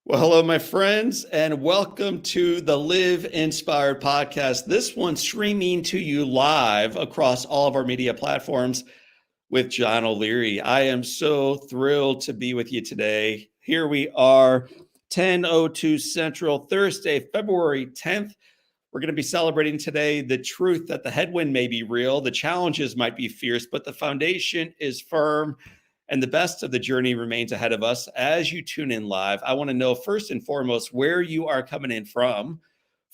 Well, hello, my friends, and welcome to the Live Inspired podcast. This one streaming to you live across all of our media platforms with John O'Leary. I am so thrilled to be with you today. Here we are, 10:02 Central, Thursday, February 10th. We're going to be celebrating today the truth that the headwind may be real, the challenges might be fierce, but the foundation is firm. And the best of the journey remains ahead of us. As you tune in live, I want to know first and foremost where you are coming in from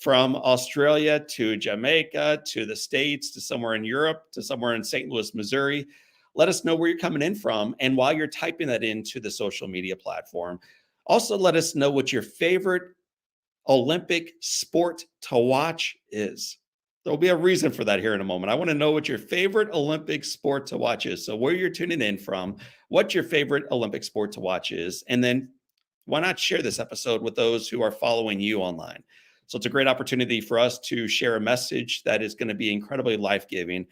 Australia to Jamaica, to the States, to somewhere in Europe, to somewhere in St. Louis, Missouri. Let us know where you're coming in from. And while you're typing that into the social media platform, also let us know what your favorite Olympic sport to watch is. There'll be a reason for that here in a moment. I want to know what your favorite Olympic sport to watch is. So where you're tuning in from, what your favorite Olympic sport to watch is, and then why not share this episode with those who are following you online? So it's a great opportunity for us to share a message that is going to be incredibly life-giving.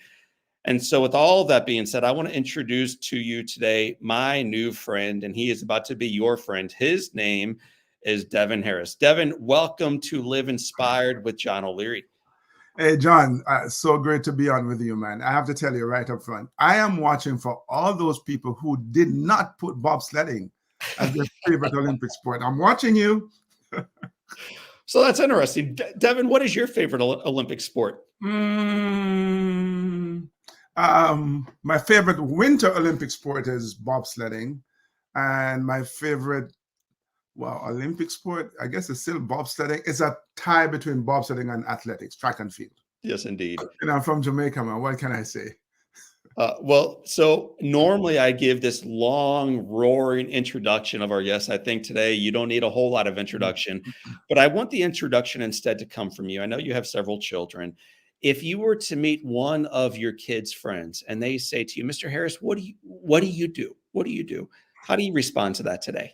And so with all of that being said, I want to introduce to you today my new friend, and he is about to be your friend. His name is Devin Harris. Devin, welcome to Live Inspired with John O'Leary. Hey, John, so great to be on with you, man. I have to tell you right up front, I am watching for all those people who did not put bobsledding as their favorite Olympic sport. I'm watching you. So that's interesting. Devin, what is your favorite Olympic sport? My favorite winter Olympic sport is bobsledding. And my favorite, Olympic sport, I guess it's still bobsledding. It's a tie between bobsledding and athletics, track and field. Yes, indeed. And I'm from Jamaica, man. What can I say? So normally I give this long, roaring introduction of our guests. I think today you don't need a whole lot of introduction, but I want the introduction instead to come from you. I know you have several children. If you were to meet one of your kids' friends and they say to you, Mr. Harris, what do you do? What do you do? How do you respond to that today?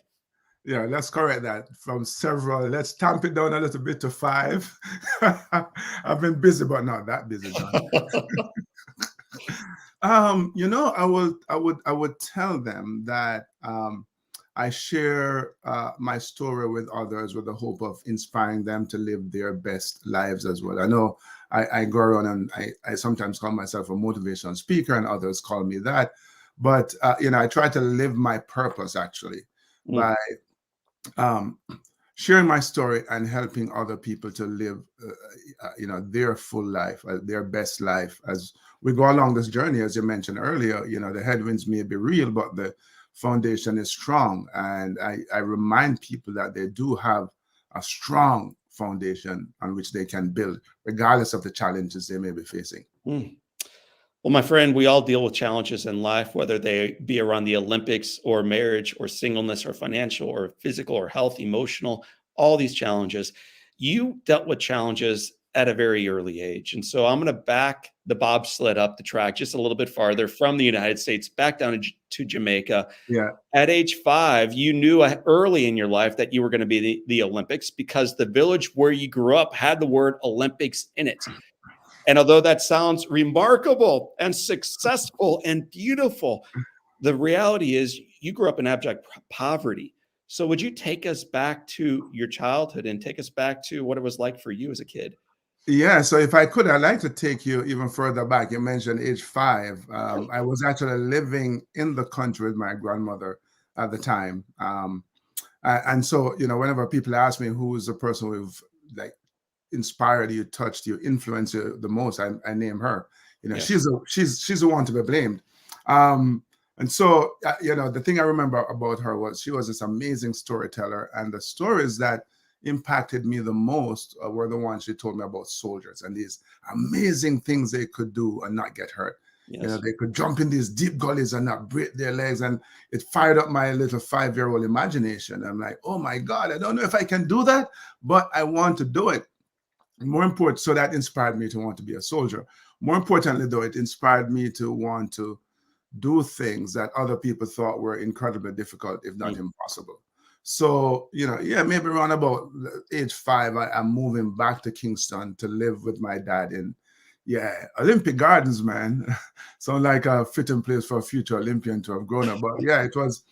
Yeah, let's correct that from several. Let's tamp it down a little bit to 5. I've been busy, but not that busy. I would tell them that I share my story with others with the hope of inspiring them to live their best lives as well. I know I go around and I sometimes call myself a motivational speaker, and others call me that. But I try to live my purpose actually by sharing my story and helping other people to live, their full life, their best life. As we go along this journey, as you mentioned earlier, the headwinds may be real, but the foundation is strong. And I remind people that they do have a strong foundation on which they can build, regardless of the challenges they may be facing. Well, my friend, we all deal with challenges in life, whether they be around the Olympics or marriage or singleness or financial or physical or health, emotional, all these challenges. You dealt with challenges at a very early age. And so I'm going to back the bobsled up the track just a little bit farther from the United States back down to Jamaica. Yeah. At age 5, you knew early in your life that you were going to be the Olympics because the village where you grew up had the word Olympics in it. And although that sounds remarkable and successful and beautiful, the reality is you grew up in abject poverty. So would you take us back to your childhood and take us back to what it was like for you as a kid? Yeah, so if I could, I'd like to take you even further back. You mentioned age 5. I was actually living in the country with my grandmother at the time. And so, whenever people ask me who is the person who've inspired you, touched you, influenced you the most, I name her. She's the one to be blamed. And so, the thing I remember about her was she was this amazing storyteller, and the stories that impacted me the most were the ones she told me about soldiers and these amazing things they could do and not get hurt. Yes. They could jump in these deep gullies and not break their legs, and it fired up my little 5-year-old imagination. I'm like, oh my God, I don't know if I can do that, but I want to do it. More important, so that inspired me to want to be a soldier. More importantly, though, it inspired me to want to do things that other people thought were incredibly difficult, if not impossible. So, maybe around about age 5, I'm moving back to Kingston to live with my dad in, Olympic Gardens, man. Sound like a fitting place for a future Olympian to have grown up. But it was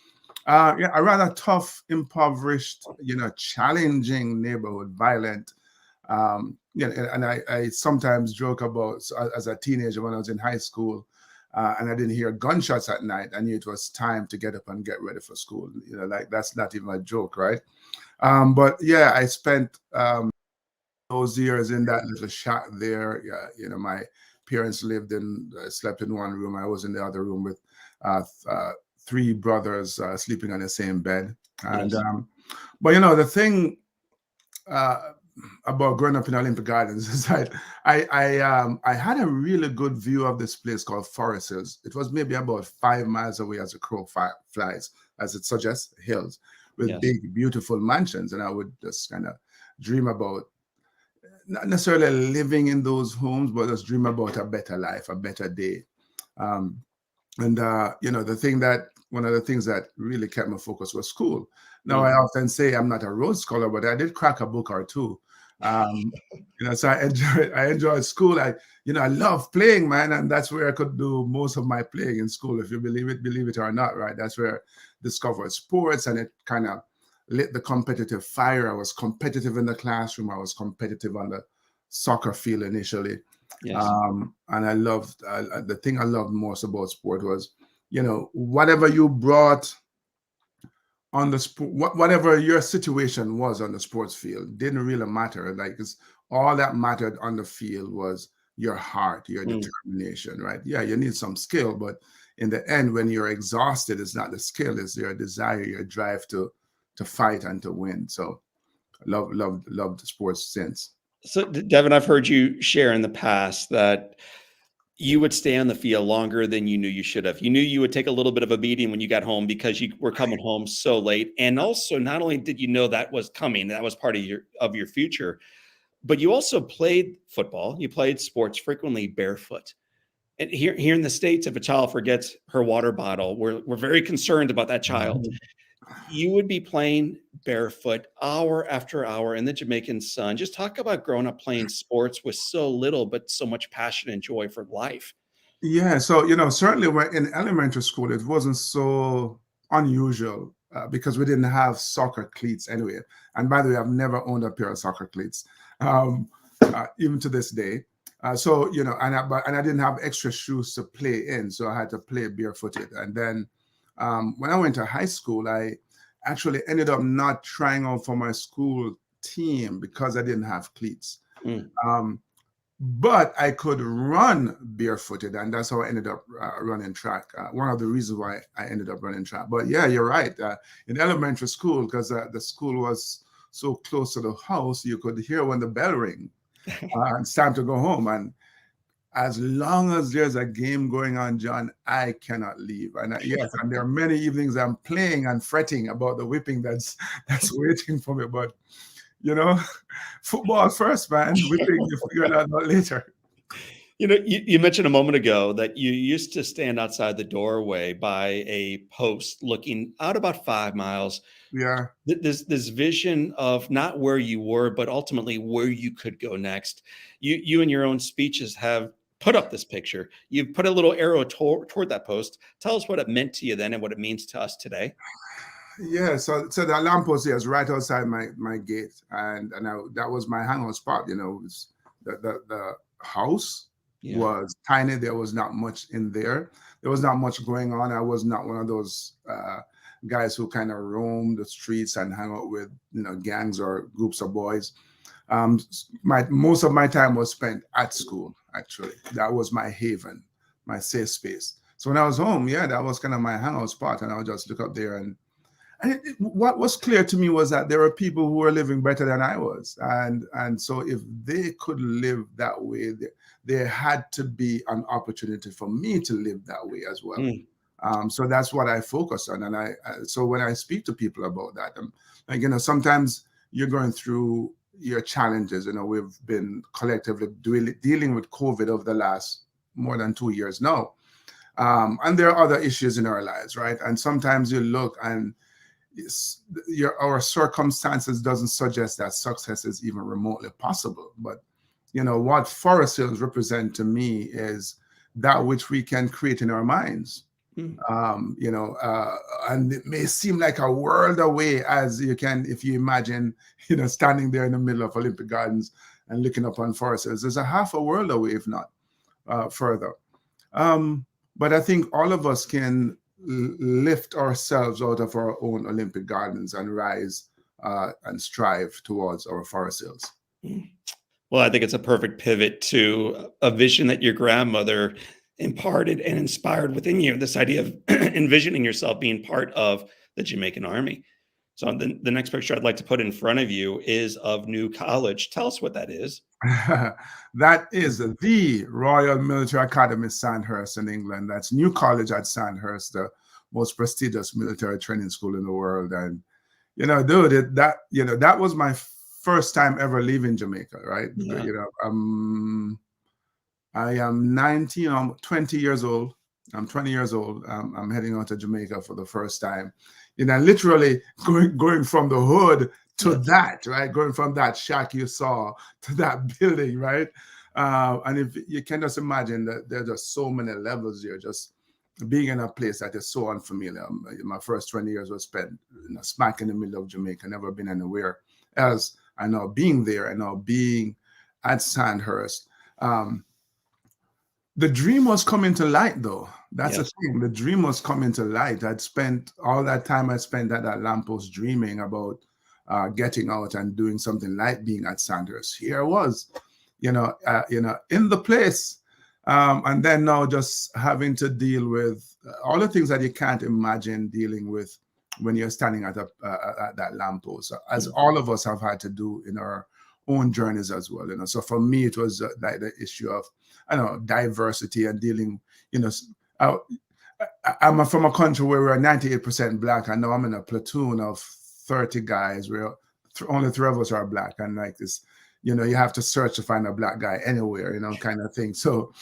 Yeah, a rather tough, impoverished, challenging neighborhood, violent. Yeah, and I sometimes joke about, so as a teenager when I was in high school, and I didn't hear gunshots at night, I knew it was time to get up and get ready for school. Like that's not even a joke, right? But yeah, I spent those years in that little shack there. Yeah, my parents slept in one room. I was in the other room with three brothers sleeping on the same bed. And Yes. but the thing uh, about growing up in Olympic Gardens is that I had a really good view of this place called Forest Hills. It was maybe about 5 miles away as a crow flies, as it suggests, hills with Yes. big, beautiful mansions. And I would just kind of dream about not necessarily living in those homes, but just dream about a better life, a better day. Um, and one of the things that really kept me focused was school. Now I often say I'm not a Rhodes Scholar, but I did crack a book or two. So I enjoyed school. I love playing, man, and that's where I could do most of my playing in school. If you believe it or not, right? That's where I discovered sports, and it kind of lit the competitive fire. I was competitive in the classroom. I was competitive on the soccer field initially. Yes. And I loved the thing I loved most about sport was, whatever you brought on the sport, whatever your situation was on the sports field didn't really matter. Like, it's all that mattered on the field was your heart, your determination, right? Yeah, you need some skill, but in the end, when you're exhausted, it's not the skill, it's your desire, your drive to fight and to win. So loved sports since. So, Devin, I've heard you share in the past that you would stay on the field longer than you knew you should have. You knew you would take a little bit of a beating when you got home because you were coming home so late. And also, not only did you know that was coming, that was part of your future, but you also played football. You played sports frequently barefoot. And here in the States, if a child forgets her water bottle, we're very concerned about that child. You would be playing barefoot hour after hour in the Jamaican sun. Just talk about growing up playing sports with so little, but so much passion and joy for life. Yeah, so certainly when in elementary school, it wasn't so unusual because we didn't have soccer cleats anyway. And by the way, I've never owned a pair of soccer cleats, even to this day. So and I didn't have extra shoes to play in, so I had to play barefooted. And then when I went to high school, I actually ended up not trying out for my school team because I didn't have cleats. Um, but I could run barefooted, and that's how I ended up running track. One of the reasons why I ended up running track. But yeah, you're right. In elementary school, because the school was so close to the house, you could hear when the bell rang. It's time to go home. And as long as there's a game going on, John, I cannot leave. And yes, and there are many evenings I'm playing and fretting about the whipping that's waiting for me. But football first, man. Whipping, you figure that out later. You mentioned a moment ago that you used to stand outside the doorway by a post looking out about 5 miles. Yeah. This vision of not where you were, but ultimately where you could go next. You in your own speeches have put up this picture. You've put a little arrow toward that post. Tell us what it meant to you then and what it means to us today. Yeah, so the lamppost here is right outside my gate, and that was my hangout spot. It's the house was tiny. There was not much in there. There was not much going on. I was not one of those guys who kind of roam the streets and hang out with gangs or groups of boys. Most of my time was spent at school. Actually, that was my haven, my safe space. So when I was home, yeah, that was kind of my hangout spot, and I would just look up there and what was clear to me was that there were people who were living better than I was, and so if they could live that way, there had to be an opportunity for me to live that way as well. So that's what I focus on, and so when I speak to people about that, like sometimes you're going through your challenges. We've been collectively dealing with COVID over the last more than 2 years now, and there are other issues in our lives, right? And sometimes you look and our circumstances doesn't suggest that success is even remotely possible. But what Forest Hills represent to me is that which we can create in our minds. Mm. And it may seem like a world away, as you can, if you imagine, standing there in the middle of Olympic Gardens and looking up on Forest Hills. There's a half a world away, if not further. But I think all of us can lift ourselves out of our own Olympic Gardens and rise and strive towards our Forest Hills. Well, I think it's a perfect pivot to a vision that your grandmother imparted and inspired within you, this idea of envisioning yourself being part of the Jamaican Army. So the next picture I'd like to put in front of you is of New College. Tell us what that is. That is the Royal Military Academy, Sandhurst in England. That's New College at Sandhurst, the most prestigious military training school in the world. And, dude, that was my first time ever leaving Jamaica, right? Yeah. I am 19, I'm 20 years old. I'm 20 years old. I'm heading out to Jamaica for the first time. Literally going from the hood to that, right? Going from that shack you saw to that building, right? And if you can just imagine that there's just so many levels here, just being in a place that is so unfamiliar. My first 20 years was spent smack in the middle of Jamaica, never been anywhere else. I know being there, I know being at Sandhurst. The dream was coming to light, though. That's the thing. The dream was coming to light. I'd spent all that time I spent at that lamppost dreaming about getting out and doing something like being at Sandhurst. Here I was, in the place, and then now just having to deal with all the things that you can't imagine dealing with when you're standing at that lamppost, as all of us have had to do in our own journeys as well. So for me, it was like the issue of diversity and dealing. I'm from a country where we're 98% black, and now I'm in a platoon of 30 guys where only 3 of us are black, and like this, you have to search to find a black guy anywhere, kind of thing. So,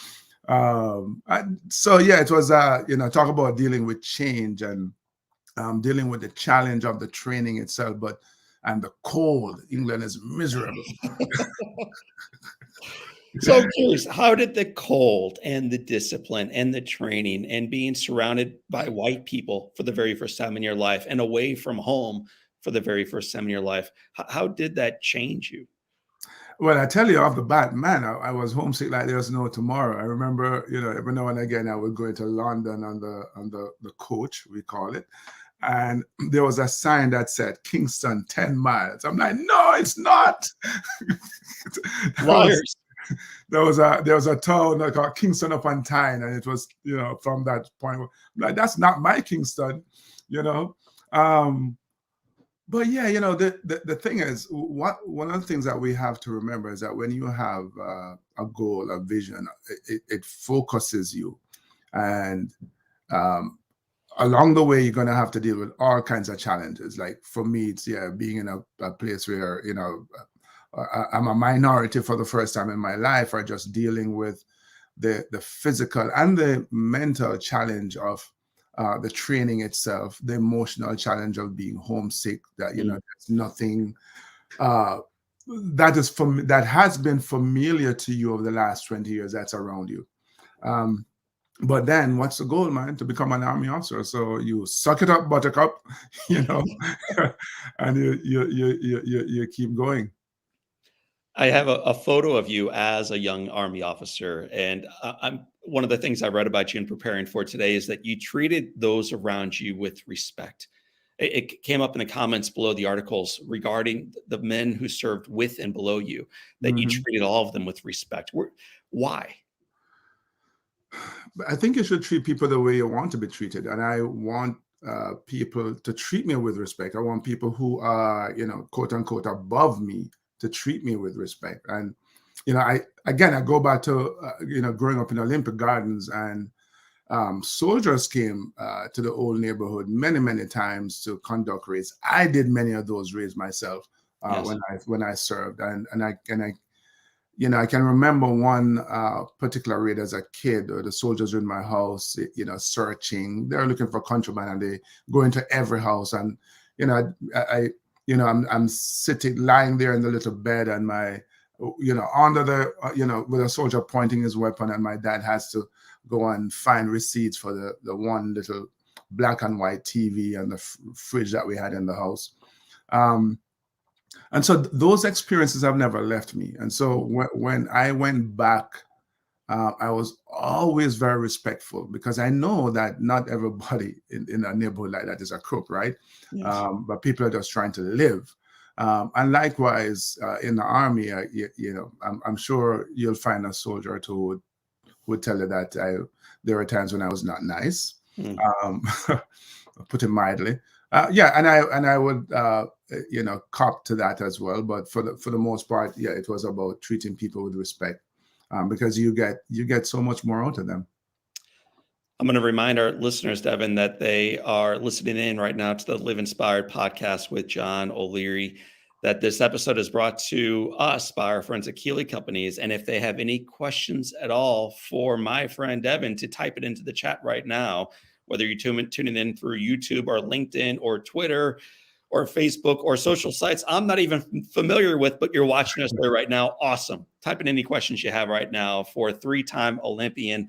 it was talk about dealing with change and dealing with the challenge of the training itself, and the cold. England is miserable. So I'm curious, how did the cold and the discipline and the training and being surrounded by white people for the very first time in your life and away from home for the very first time in your life, how did that change you? Well, I tell you off the bat, man, I was homesick like there's no tomorrow. I remember, every now and again, I would go into London on the coach, we call it. And there was a sign that said Kingston 10 miles. I'm like, no, it's not. Liars. There was a town called Kingston upon Tyne, and it was, from that point, I'm like, that's not my Kingston, But yeah, the thing is, one of the things that we have to remember is that when you have a goal, a vision, it focuses you, and along the way, you're going to have to deal with all kinds of challenges. Like for me, it's being in a place where I'm a minority for the first time in my life, or just dealing with the physical and the mental challenge of the training itself, the emotional challenge of being homesick, that, there's nothing that has been familiar to you over the last 20 years that's around you. But then what's the goal, man? To become an Army officer. So you suck it up, buttercup, and you keep going. I have a photo of you as a young Army officer. And one of the things I read about you in preparing for today is that you treated those around you with respect. It came up in the comments below the articles regarding the men who served with and below you, that you treated all of them with respect. Why? I think you should treat people the way you want to be treated. And I want people to treat me with respect. I want people who are, quote unquote, above me to treat me with respect. And, I go back to, growing up in Olympic Gardens, and soldiers came to the old neighborhood many, many times to conduct raids. I did many of those raids myself when I served. And I can remember one particular raid as a kid. The soldiers were in my house, searching. They're looking for contraband, and they go into every house. And, I'm sitting, lying there in the little bed, and my, under the, with a soldier pointing his weapon, and my dad has to go and find receipts for the one little black and white TV and the fridge that we had in the house. And so those experiences have never left me. And so when I went back, I was always very respectful, because I know that not everybody in a neighborhood like that is a crook, right? Yes. But people are just trying to live. And likewise, in the army, I'm sure you'll find a soldier who would tell you that there were times when I was not nice, put it mildly. And I would cop to that as well. But for the most part, yeah, it was about treating people with respect, because you get so much more out of them. I'm going to remind our listeners, Devin, that they are listening in right now to the Live Inspired podcast with John O'Leary, that this episode is brought to us by our friends at Keeley Companies. And if they have any questions at all for my friend Devin, to type it into the chat right now, whether you're tuning in through YouTube or LinkedIn or Twitter or Facebook or social sites I'm not even familiar with, but you're watching us there right now. Awesome. Type in any questions you have right now for three-time Olympian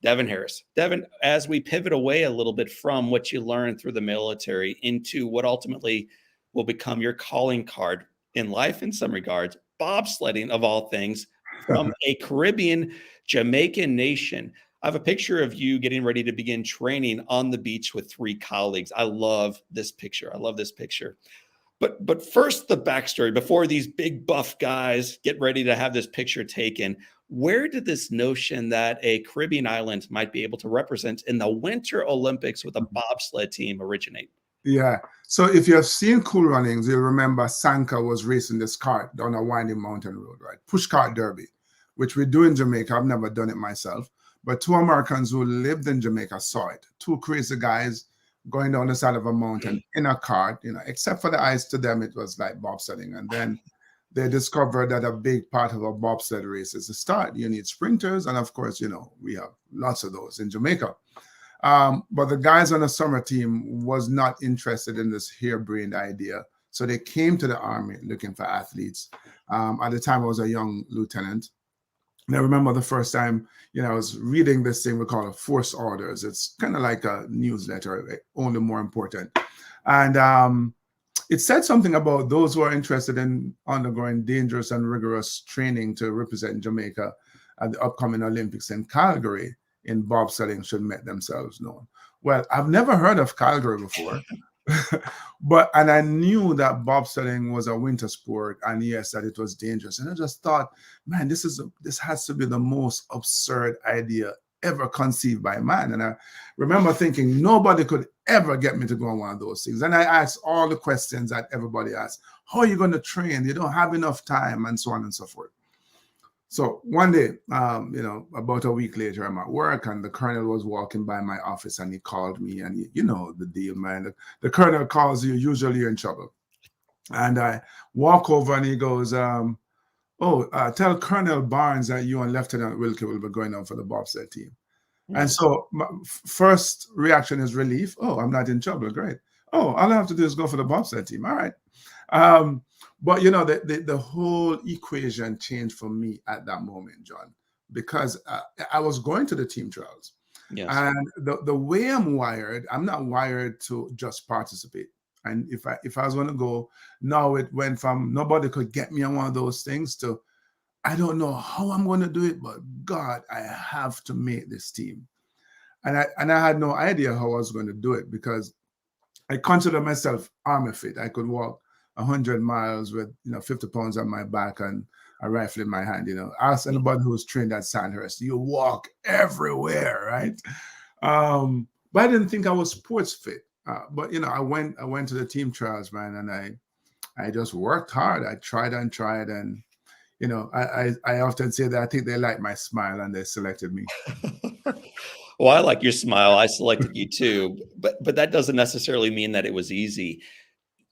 Devin Harris. Devin, as we pivot away a little bit from what you learned through the military into what ultimately will become your calling card in life in some regards, bobsledding of all things, from a Caribbean Jamaican nation. I have a picture of you getting ready to begin training on the beach with 3 colleagues. I love this picture. But first, the backstory before these big buff guys get ready to have this picture taken. Where did this notion that a Caribbean island might be able to represent in the Winter Olympics with a bobsled team originate? Yeah. So if you have seen Cool Runnings, you'll remember Sanka was racing this cart down a winding mountain road, right? Push cart derby, which we do in Jamaica. I've never done it myself, but 2 Americans who lived in Jamaica saw it. 2 crazy guys going down the side of a mountain in a cart, except for the ice. To them, it was like bobsledding. And then they discovered that a big part of a bobsled race is the start. You need sprinters. And of course, we have lots of those in Jamaica. But the guys on the summer team was not interested in this harebrained idea. So they came to the Army looking for athletes. At the time, I was a young lieutenant. And I remember the first time, I was reading this thing we call a Force Orders. It's kind of like a newsletter, only more important. And it said something about those who are interested in undergoing dangerous and rigorous training to represent Jamaica at the upcoming Olympics in Calgary in bobsledding should make themselves known. Well, I've never heard of Calgary before, and I knew that bobsledding was a winter sport, and yes, that it was dangerous. And I just thought, man, this has to be the most absurd idea ever conceived by man. And I remember thinking nobody could ever get me to go on one of those things. And I asked all the questions that everybody asks: how are you going to train? You don't have enough time, and so on and so forth. So one day, about a week later, I'm at work, and the colonel was walking by my office, and he called me, and you know the deal, man. The colonel calls you, usually you're in trouble. And I walk over, and he goes, tell Colonel Barnes that you and Lieutenant Wilkie will be going on for the bobsled team. Mm-hmm. And so my first reaction is relief. Oh, I'm not in trouble. Great. Oh, all I have to do is go for the bobsled team. All right. But the whole equation changed for me at that moment, John, because I was going to the team trials. Yes. And the way I'm wired, I'm not wired to just participate. And if I was going to go, now it went from nobody could get me on one of those things to I don't know how I'm going to do it, but God, I have to make this team. And I had no idea how I was going to do it, because I consider myself army fit. I could walk 100 miles with 50 pounds on my back and a rifle in my hand. Ask anybody who's trained at Sandhurst. You walk everywhere, right? But I didn't think I was sports fit. But I went to the team trials, man, and I just worked hard. I tried and tried, and I often say that I think they liked my smile and they selected me. Well, I like your smile. I selected you too, but that doesn't necessarily mean that it was easy.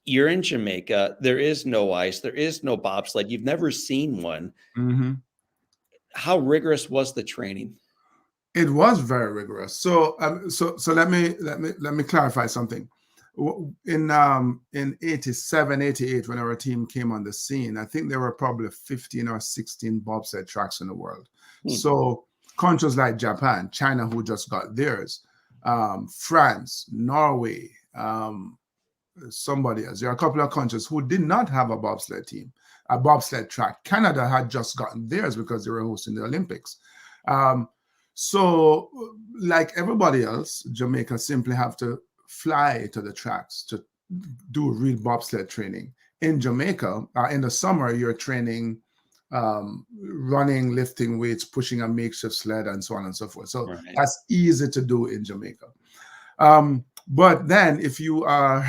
You're in Jamaica. There is no ice. There is no bobsled. You've never seen one. Mm-hmm. How rigorous was the training? It was very rigorous. So let me clarify something. In 87, 88, when our team came on the scene, I think there were probably 15 or 16 bobsled tracks in the world. Mm-hmm. So countries like Japan, China, who just got theirs, France, Norway, somebody else. There are a couple of countries who did not have a bobsled team, a bobsled track. Canada had just gotten theirs because they were hosting the Olympics. So, like everybody else, Jamaica simply have to fly to the tracks to do real bobsled training. In Jamaica, in the summer, you're training running, lifting weights, pushing a makeshift sled, and so on and so forth. So that's easy to do in Jamaica. But then if you are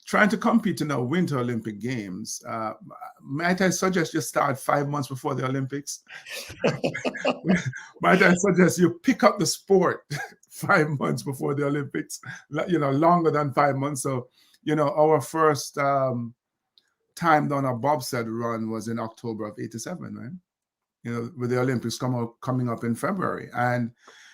trying to compete in the Winter Olympic Games, might I suggest you start 5 months before the Olympics? Might I suggest you pick up the sport 5 months before the Olympics, longer than 5 months. So, our first time down a bobsled run was in October of '87, right? With the Olympics coming up in February. And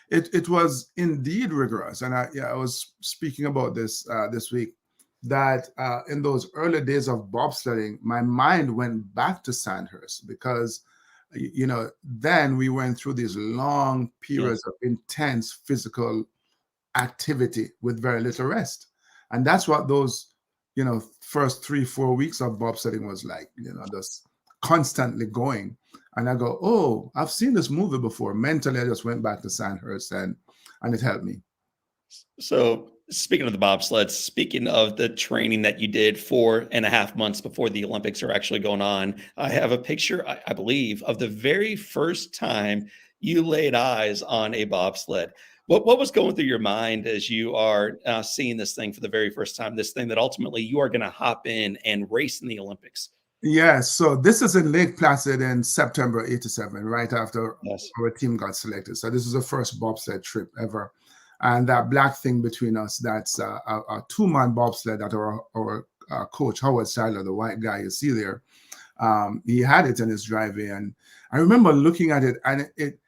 it was indeed rigorous. And I was speaking about this this week, that in those early days of bobsledding, my mind went back to Sandhurst because, then we went through these long periods of intense physical activity with very little rest. And that's what those, first 3-4 weeks of bobsledding was like, just constantly going. And I go, oh, I've seen this movie before. Mentally, I just went back to Sandhurst and it helped me. So speaking of the bobsleds, speaking of the training that you did 4.5 months before the Olympics are actually going on, I have a picture, I believe, of the very first time you laid eyes on a bobsled. What was going through your mind as you are seeing this thing for the very first time, this thing that ultimately you are going to hop in and race in the Olympics? Yes. So this is in Lake Placid in September '87, right after our team got selected. So this is the first bobsled trip ever. And that black thing between us, that's a 2-man bobsled that our coach, Howard Seiler, the white guy you see there, he had it in his driveway. And I remember looking at it, and it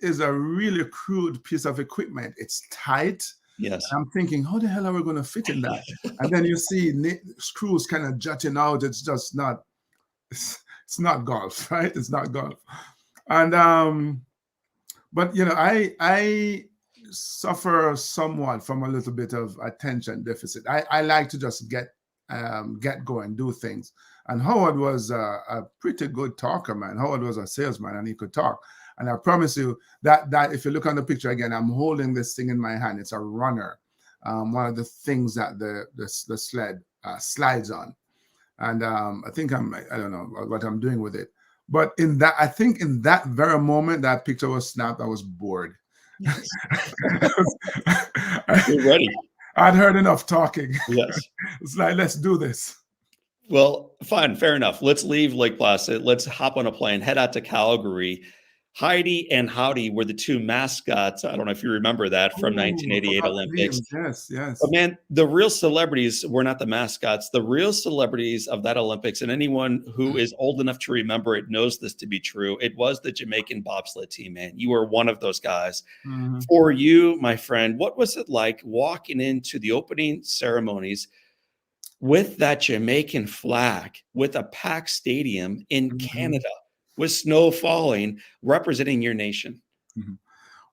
is a really crude piece of equipment. It's tight. Yes. And I'm thinking, how the hell are we going to fit in that? And then you see screws kind of jutting out. It's just not, it's not golf, right? It's not golf. And, but, I suffer somewhat from a little bit of attention deficit. I like to just get going, do things. And Howard was a pretty good talker, man. Howard was a salesman and he could talk. And I promise you that if you look on the picture again, I'm holding this thing in my hand. It's a runner, one of the things that the sled slides on. And I think I don't know what I'm doing with it. But I think in that very moment that picture was snapped, I was bored. Yes. You're ready. I'd heard enough talking. Yes. It's like, let's do this. Well, fine. Fair enough. Let's leave Lake Placid. Let's hop on a plane, head out to Calgary. Heidi and Howdy were the two mascots. I don't know if you remember that from 1988 Olympics. Yes. But man, the real celebrities were not the mascots. The real celebrities of that Olympics, and anyone who is old enough to remember it knows this to be true. It was the Jamaican bobsled team, man. You were one of those guys. Mm-hmm. For you, my friend, what was it like walking into the opening ceremonies with that Jamaican flag, with a packed stadium in Canada, with snow falling, representing your nation? Mm-hmm.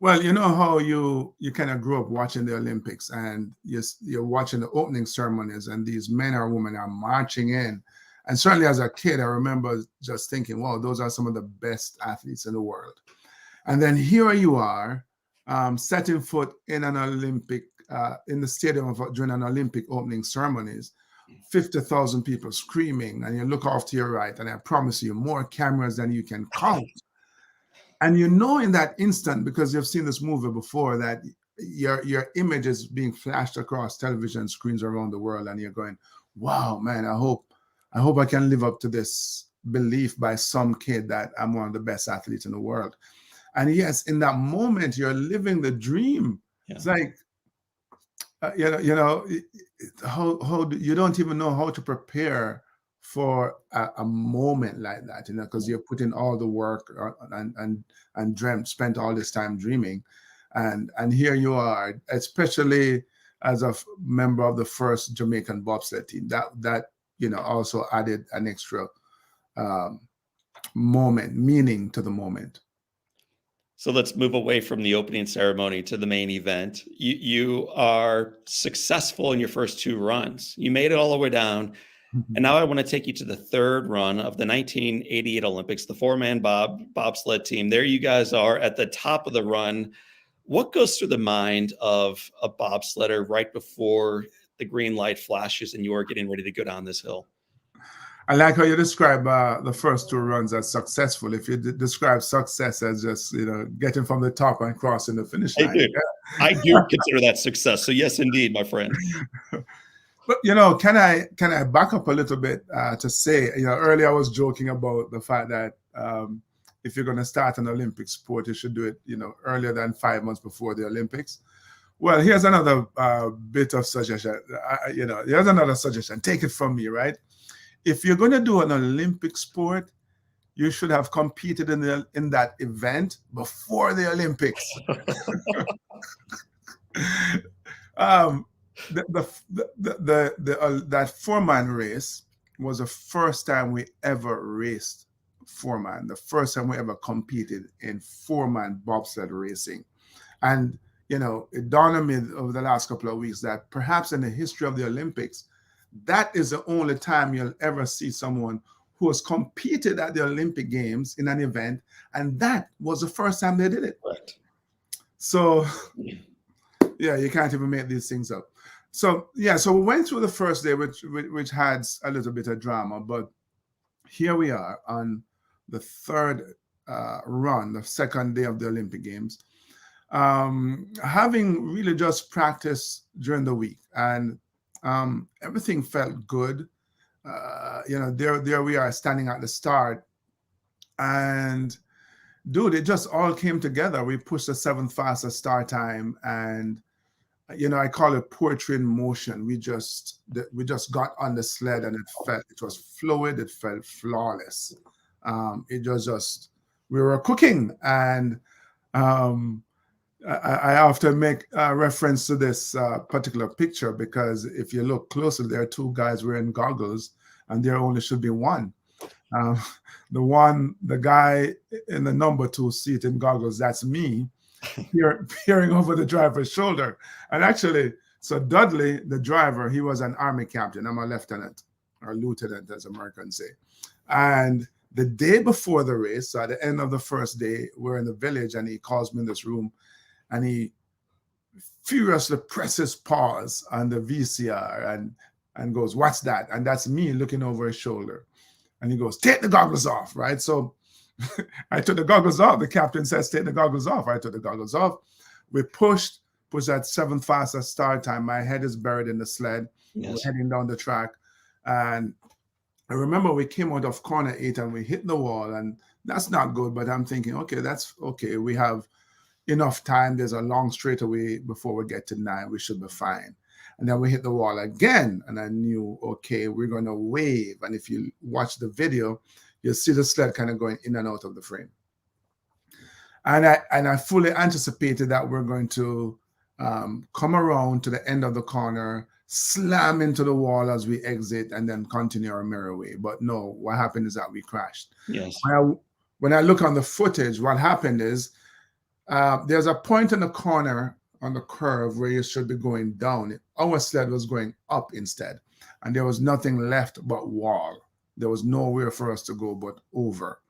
Well, you know how you kind of grew up watching the Olympics, and you're watching the opening ceremonies, and these men or women are marching in. And certainly as a kid, I remember just thinking, wow, those are some of the best athletes in the world. And then here you are, setting foot in an Olympic, in the stadium during an Olympic opening ceremonies, 50,000 people screaming, and you look off to your right, and I promise you, more cameras than you can count. And in that instant, because you've seen this movie before, that your image is being flashed across television screens around the world, and you're going, wow, man, I hope I can live up to this belief by some kid that I'm one of the best athletes in the world. And yes, in that moment, you're living the dream. Yeah. It's like, how you don't even know how to prepare for a moment like that, because you're putting all the work and spent all this time dreaming, and here you are, especially as a member of the first Jamaican bobsled team. That also added an extra meaning to the moment. So let's move away from the opening ceremony to the main event. You are successful in your first two runs. You made it all the way down. And now I want to take you to the third run of the 1988 Olympics, the four-man bobsled team. There you guys are at the top of the run. What goes through the mind of a bobsledder right before the green light flashes and you are getting ready to go down this hill? I like how you describe the first two runs as successful. If you describe success as just getting from the top and crossing the finish line, I do consider that success. So yes, indeed, my friend. But can I back up a little bit to say, earlier I was joking about the fact that if you're going to start an Olympic sport, you should do it, earlier than 5 months before the Olympics. Well, here's another bit of suggestion. Here's another suggestion. Take it from me, right? If you're going to do an Olympic sport, you should have competed in that event before the Olympics. That four-man race was the first time we ever raced four-man, the first time we ever competed in four-man bobsled racing. And, it dawned on me over the last couple of weeks that perhaps in the history of the Olympics, that is the only time you'll ever see someone who has competed at the Olympic Games in an event, and that was the first time they did it. Right. So, yeah, you can't even make these things up. So we went through the first day, which had a little bit of drama, but here we are on the third run, the second day of the Olympic Games, having really just practiced during the week, and everything felt good. There we are standing at the start, and dude, it just all came together. We pushed the 7th fastest start time, and I call it poetry in motion. We just got on the sled, and it was fluid. It felt flawless. It was just, we were cooking, and I often make reference to this particular picture because if you look closely, there are two guys wearing goggles, and there only should be one. The guy in the number 2 seat in goggles, that's me, peering over the driver's shoulder. And actually, so Dudley, the driver, he was an Army captain. I'm a lieutenant, or lieutenant, as Americans say. And the day before the race, so at the end of the first day, we're in the village, and he calls me in this room, and he furiously presses pause on the VCR and goes, "What's that?" And that's me looking over his shoulder. And he goes, "Take the goggles off," right? So I took the goggles off. The captain says, "Take the goggles off." I took the goggles off. We pushed that 7th fastest start time. My head is buried in the sled. Yes. We're heading down the track. And I remember we came out of corner 8 and we hit the wall, and that's not good. But I'm thinking, okay, that's okay. We have enough time. There's a long straightaway before we get to 9. We should be fine. And then we hit the wall again, and I knew, okay, we're going to wave. And if you watch the video, you'll see the sled kind of going in and out of the frame. And I fully anticipated that we're going to come around to the end of the corner, slam into the wall as we exit, and then continue our merry way. But no, what happened is that we crashed. Yes. When I look on the footage, what happened is there's a point in the corner on the curve where you should be going down. Our sled was going up instead, and there was nothing left but wall. There was nowhere for us to go but over.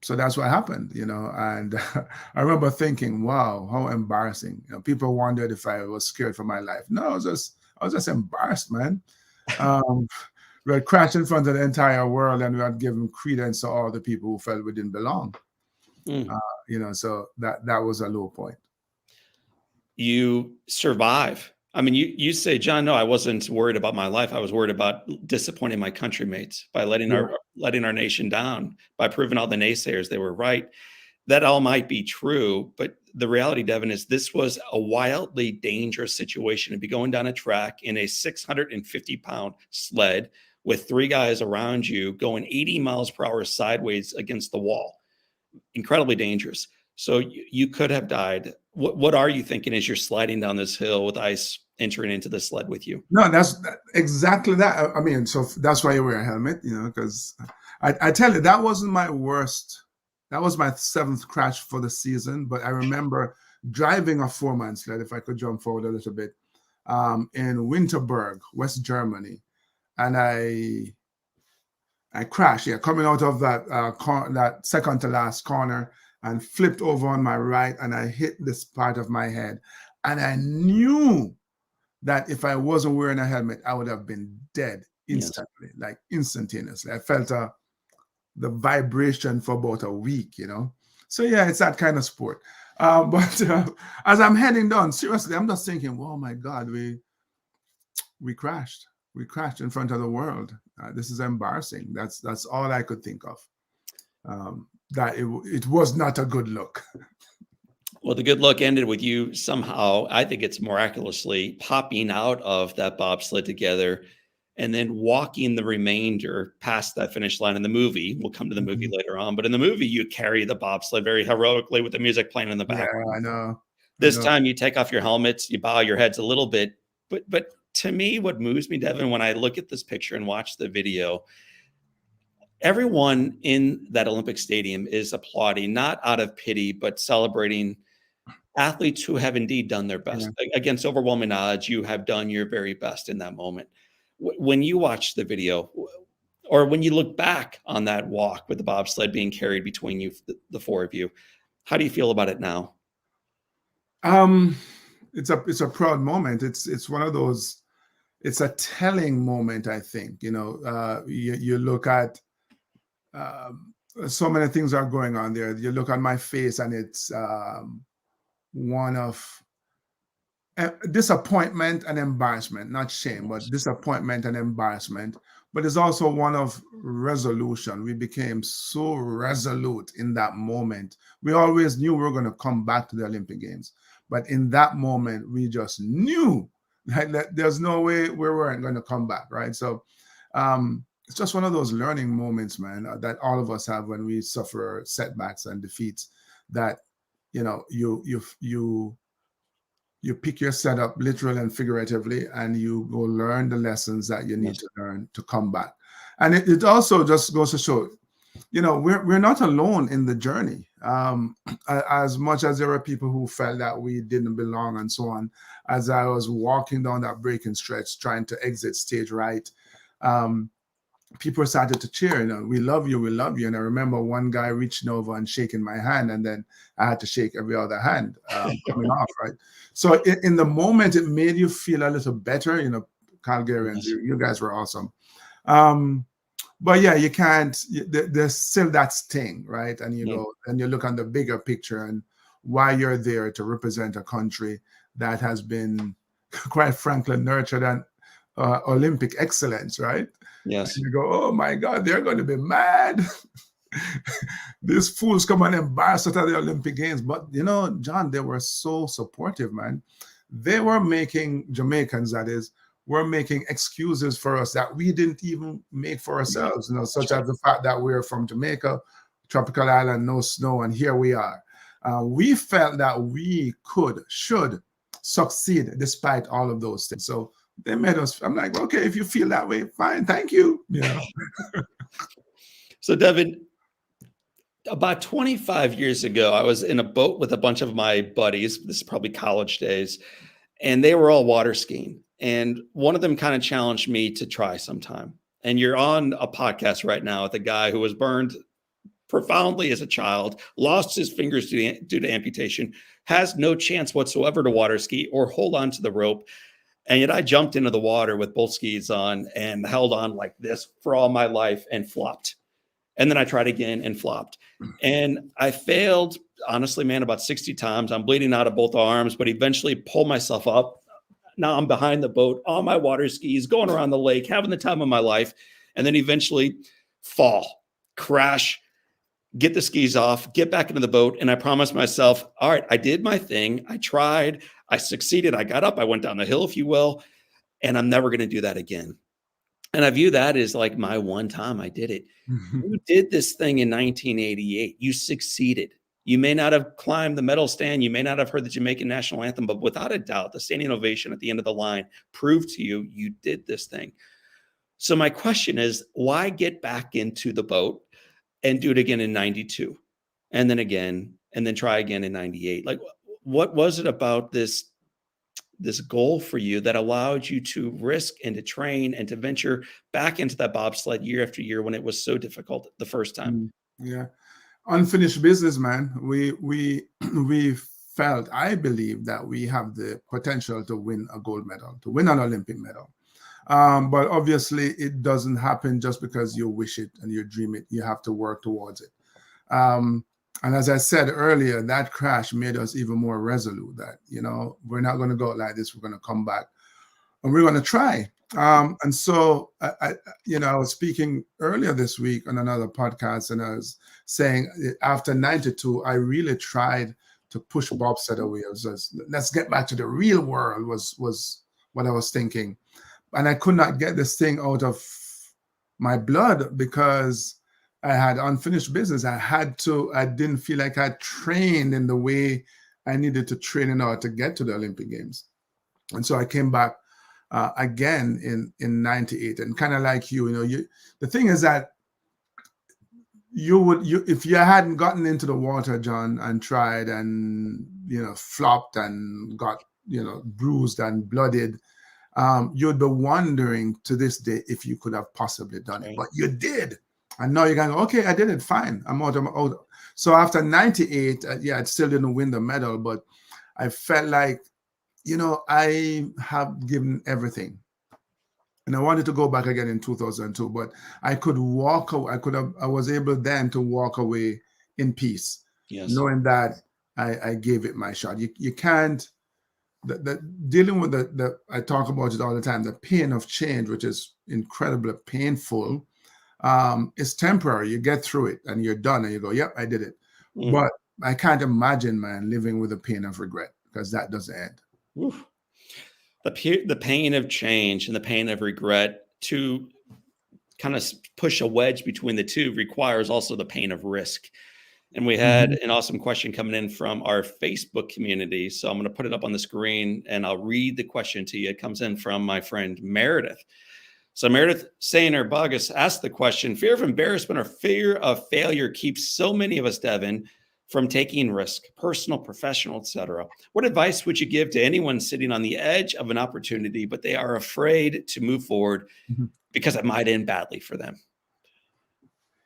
So that's what happened, and I remember thinking, wow, how embarrassing. People wondered if I was scared for my life. No, I was just embarrassed, man. We had crashed in front of the entire world, and we had given credence to all the people who felt we didn't belong. So that was a low point. You survive. I mean, you say, John, no, I wasn't worried about my life. I was worried about disappointing my country mates by letting our nation down, by proving all the naysayers they were right. That all might be true, but the reality, Devin, is this was a wildly dangerous situation to be going down a track in a 650-pound sled with 3 guys around you going 80 miles per hour sideways against the wall. Incredibly dangerous. So you could have died. What are you thinking as you're sliding down this hill with ice entering into the sled with you? No, that's exactly that. I mean, so that's why you wear a helmet, because I tell you, that wasn't my worst that was my 7th crash for the season. But I remember driving a 4-man sled, if I could jump forward a little bit, in Winterberg, West Germany. And I crashed, coming out of that second to last corner, and flipped over on my right, and I hit this part of my head. And I knew that if I wasn't wearing a helmet, I would have been dead instantly, like instantaneously. I felt the vibration for about a week, So yeah, it's that kind of sport. But as I'm heading down, seriously, I'm just thinking, oh my God, we crashed. We crashed in front of the world. This is embarrassing. That's all I could think of. That it was not a good look. Well, the good look ended with you somehow, I think it's miraculously, popping out of that bobsled together and then walking the remainder past that finish line in the movie. We'll come to the movie later on, but in the movie, you carry the bobsled very heroically with the music playing in the background. Yeah, I know. This time you take off your helmets, you bow your heads a little bit. But to me, what moves me, Devin, when I look at this picture and watch the video, everyone in that Olympic stadium is applauding, not out of pity, but celebrating athletes who have indeed done their best. Against overwhelming odds, you have done your very best in that moment. When you watch the video, or when you look back on that walk with the bobsled being carried between you, the four of you, how do you feel about it now? It's a proud moment. It's one of those. It's a telling moment, I think. You look at so many things are going on there. You look at my face, and it's one of disappointment and embarrassment, not shame, but disappointment and embarrassment. But it's also one of resolution. We became so resolute in that moment. We always knew we were going to come back to the Olympic Games. But in that moment, we just knew that there's no way we weren't going to come back, right? So it's just one of those learning moments, man, that all of us have when we suffer setbacks and defeats, that, you pick your setup literally and figuratively, and you go learn the lessons that you need to learn to come back. And it also just goes to show, we're not alone in the journey. As much as there were people who felt that we didn't belong and so on, as I was walking down that braking stretch trying to exit stage right, people started to cheer, we love you, we love you. And I remember one guy reaching over and shaking my hand, and then I had to shake every other hand coming off, right? So in the moment, it made you feel a little better, Calgarians, you guys were awesome. But yeah, you can't, there's still that sting, right? And you go, and you look on the bigger picture and why you're there to represent a country that has been, quite frankly, nurtured and Olympic excellence, right? Yes. And you go, oh my God, they're going to be mad. These fools come and embarrass us at the Olympic Games. But, John, they were so supportive, man. They were making, Jamaicans, that is, were making excuses for us that we didn't even make for ourselves, such as the fact that we're from Jamaica, tropical island, no snow, and here we are. We felt that we should succeed despite all of those things. So they made us, I'm like, okay, if you feel that way, fine, thank you. So Devin, about 25 years ago, I was in a boat with a bunch of my buddies. This is probably college days, and they were all water skiing. And one of them kind of challenged me to try sometime. And you're on a podcast right now with a guy who was burned profoundly as a child, lost his fingers due to amputation, has no chance whatsoever to water ski or hold on to the rope. And yet I jumped into the water with both skis on and held on like this for all my life and flopped. And then I tried again and flopped. And I failed, honestly, man, about 60 times. I'm bleeding out of both arms, but eventually pulled myself up. Now I'm behind the boat on my water skis, going around the lake, having the time of my life, and then eventually fall, crash, get the skis off, get back into the boat. And I promised myself, all right, I did my thing. I tried. I succeeded. I got up. I went down the hill, if you will, and I'm never going to do that again. And I view that as like my one time I did it. You did this thing in 1988. You succeeded. You may not have climbed the medal stand. You may not have heard the Jamaican national anthem, but without a doubt, the standing ovation at the end of the line proved to you, you did this thing. So my question is, why get back into the boat and do it again in 92? and then again, and then try again in 98. Like, what was it about this goal for you that allowed you to risk and to train and to venture back into that bobsled year after year when it was so difficult the first time? Yeah. Unfinished business, man. We felt, I believe, that we have the potential to win a gold medal, to win an Olympic medal. But obviously, it doesn't happen just because you wish it and you dream it. You have to work towards it. And as I said earlier, that crash made us even more resolute that, we're not going to go like this. We're going to come back and we're going to try. And so, I was speaking earlier this week on another podcast, and I was saying after 92, I really tried to push bobsled away. It was let's get back to the real world was what I was thinking. And I could not get this thing out of my blood because I had unfinished business. I didn't feel like I trained in the way I needed to train in order to get to the Olympic Games. And so I came back again in 98, and kind of like the thing is that if you hadn't gotten into the water, John, and tried and flopped and got bruised and blooded, you'd be wondering to this day if you could have possibly done it, but you did. And now you're going, okay, I did it, fine. I'm out. So after 98, I still didn't win the medal, but I felt like, I have given everything. And I wanted to go back again in 2002, but I could walk away. I was able then to walk away in peace, knowing that I gave it my shot. You can't, dealing with I talk about it all the time, the pain of change, which is incredibly painful, is temporary. You get through it and you're done and you go, yep, I did it. But I can't imagine, man, living with the pain of regret, because that doesn't end. Oof. The pain of change and the pain of regret, to kind of push a wedge between the two, requires also the pain of risk. And we had an awesome question coming in from our Facebook community. So I'm going to put it up on the screen and I'll read the question to you. It comes in from my friend Meredith. So Meredith Sainer Bogus asked the question: fear of embarrassment or fear of failure keeps so many of us, Devin, from taking risk, personal, professional, etc. What advice would you give to anyone sitting on the edge of an opportunity, but they are afraid to move forward because it might end badly for them?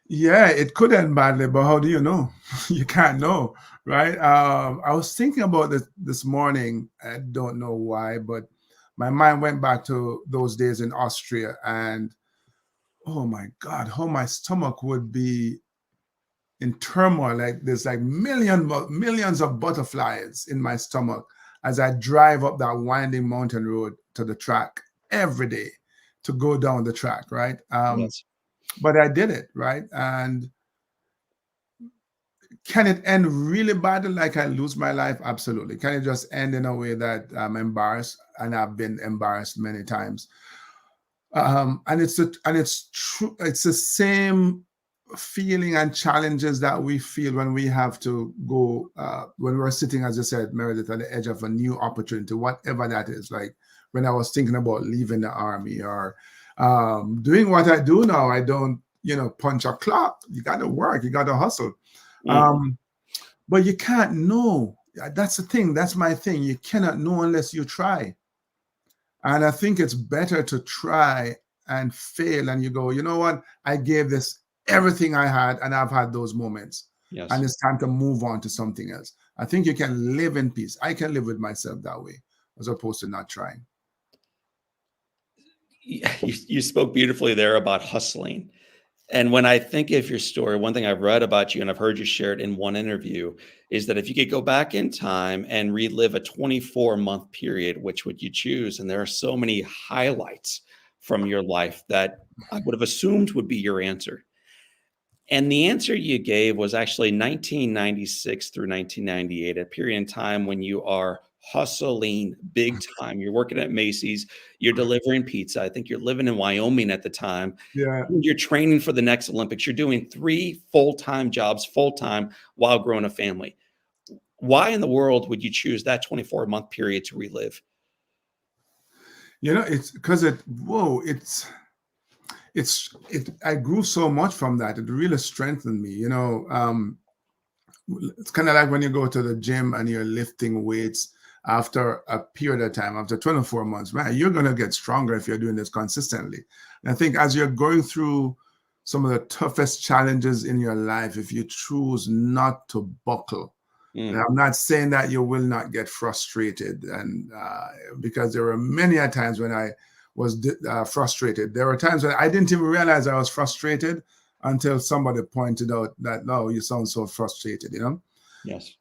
Yeah, it could end badly, but how do you know? You can't know, right? I was thinking about this morning. I don't know why, but my mind went back to those days in Austria, and oh my God, how my stomach would be in turmoil. Like there's like millions of butterflies in my stomach as I drive up that winding mountain road to the track every day to go down the track, right? Yes. But I did it, right? And can it end really badly, like I lose my life? Absolutely. Can it just end in a way that I'm embarrassed? And I've been embarrassed many times. And it's true. It's the same feeling and challenges that we feel when we have to go, when we're sitting, as you said, Meredith, at the edge of a new opportunity, whatever that is. Like when I was thinking about leaving the army or doing what I do now, I don't, punch a clock. You got to work, you got to hustle. But you can't know. That's the thing. That's my thing. You cannot know unless you try. And I think it's better to try and fail. And you go, you know what? I gave this everything I had, and I've had those moments. Yes. And it's time to move on to something else. I think you can live in peace. I can live with myself that way, as opposed to not trying. You spoke beautifully there about hustling. And when I think of your story, one thing I've read about you and I've heard you share it in one interview is that if you could go back in time and relive a 24-month period, which would you choose? And there are so many highlights from your life that I would have assumed would be your answer. And the answer you gave was actually 1996 through 1998, a period in time when you are hustling big time. You're working at Macy's, you're delivering pizza. I think you're living in Wyoming at the time. Yeah. You're training for the next Olympics. You're doing 3 full-time jobs, full-time, while growing a family. Why in the world would you choose that 24-month period to relive? It's because I grew so much from that. It really strengthened me. it's kind of like when you go to the gym and you're lifting weights after a period of time, after 24 months, man, you're going to get stronger if you're doing this consistently. And I think as you're going through some of the toughest challenges in your life, if you choose not to buckle, and I'm not saying that you will not get frustrated, and because there were many a times when I was frustrated. There were times when I didn't even realize I was frustrated until somebody pointed out that, no, you sound so frustrated, you know? Yes.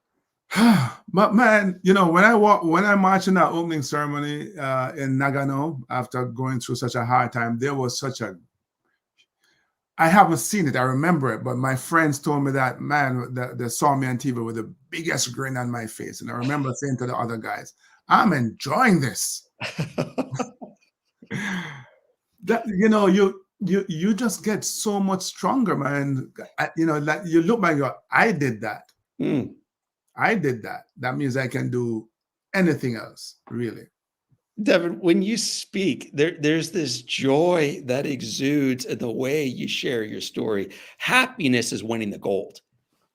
But man, you know, when I marched in that opening ceremony in Nagano, after going through such a hard time, there was I haven't seen it, I remember it, but my friends told me that, man, they saw me on TV with the biggest grin on my face. And I remember saying to the other guys, I'm enjoying this. That, you know, you just get so much stronger, man. You know, like you look back and go, I did that. I did that. That means I can do anything else, really. Devin, when you speak, there's this joy that exudes in the way you share your story. Happiness is winning the gold.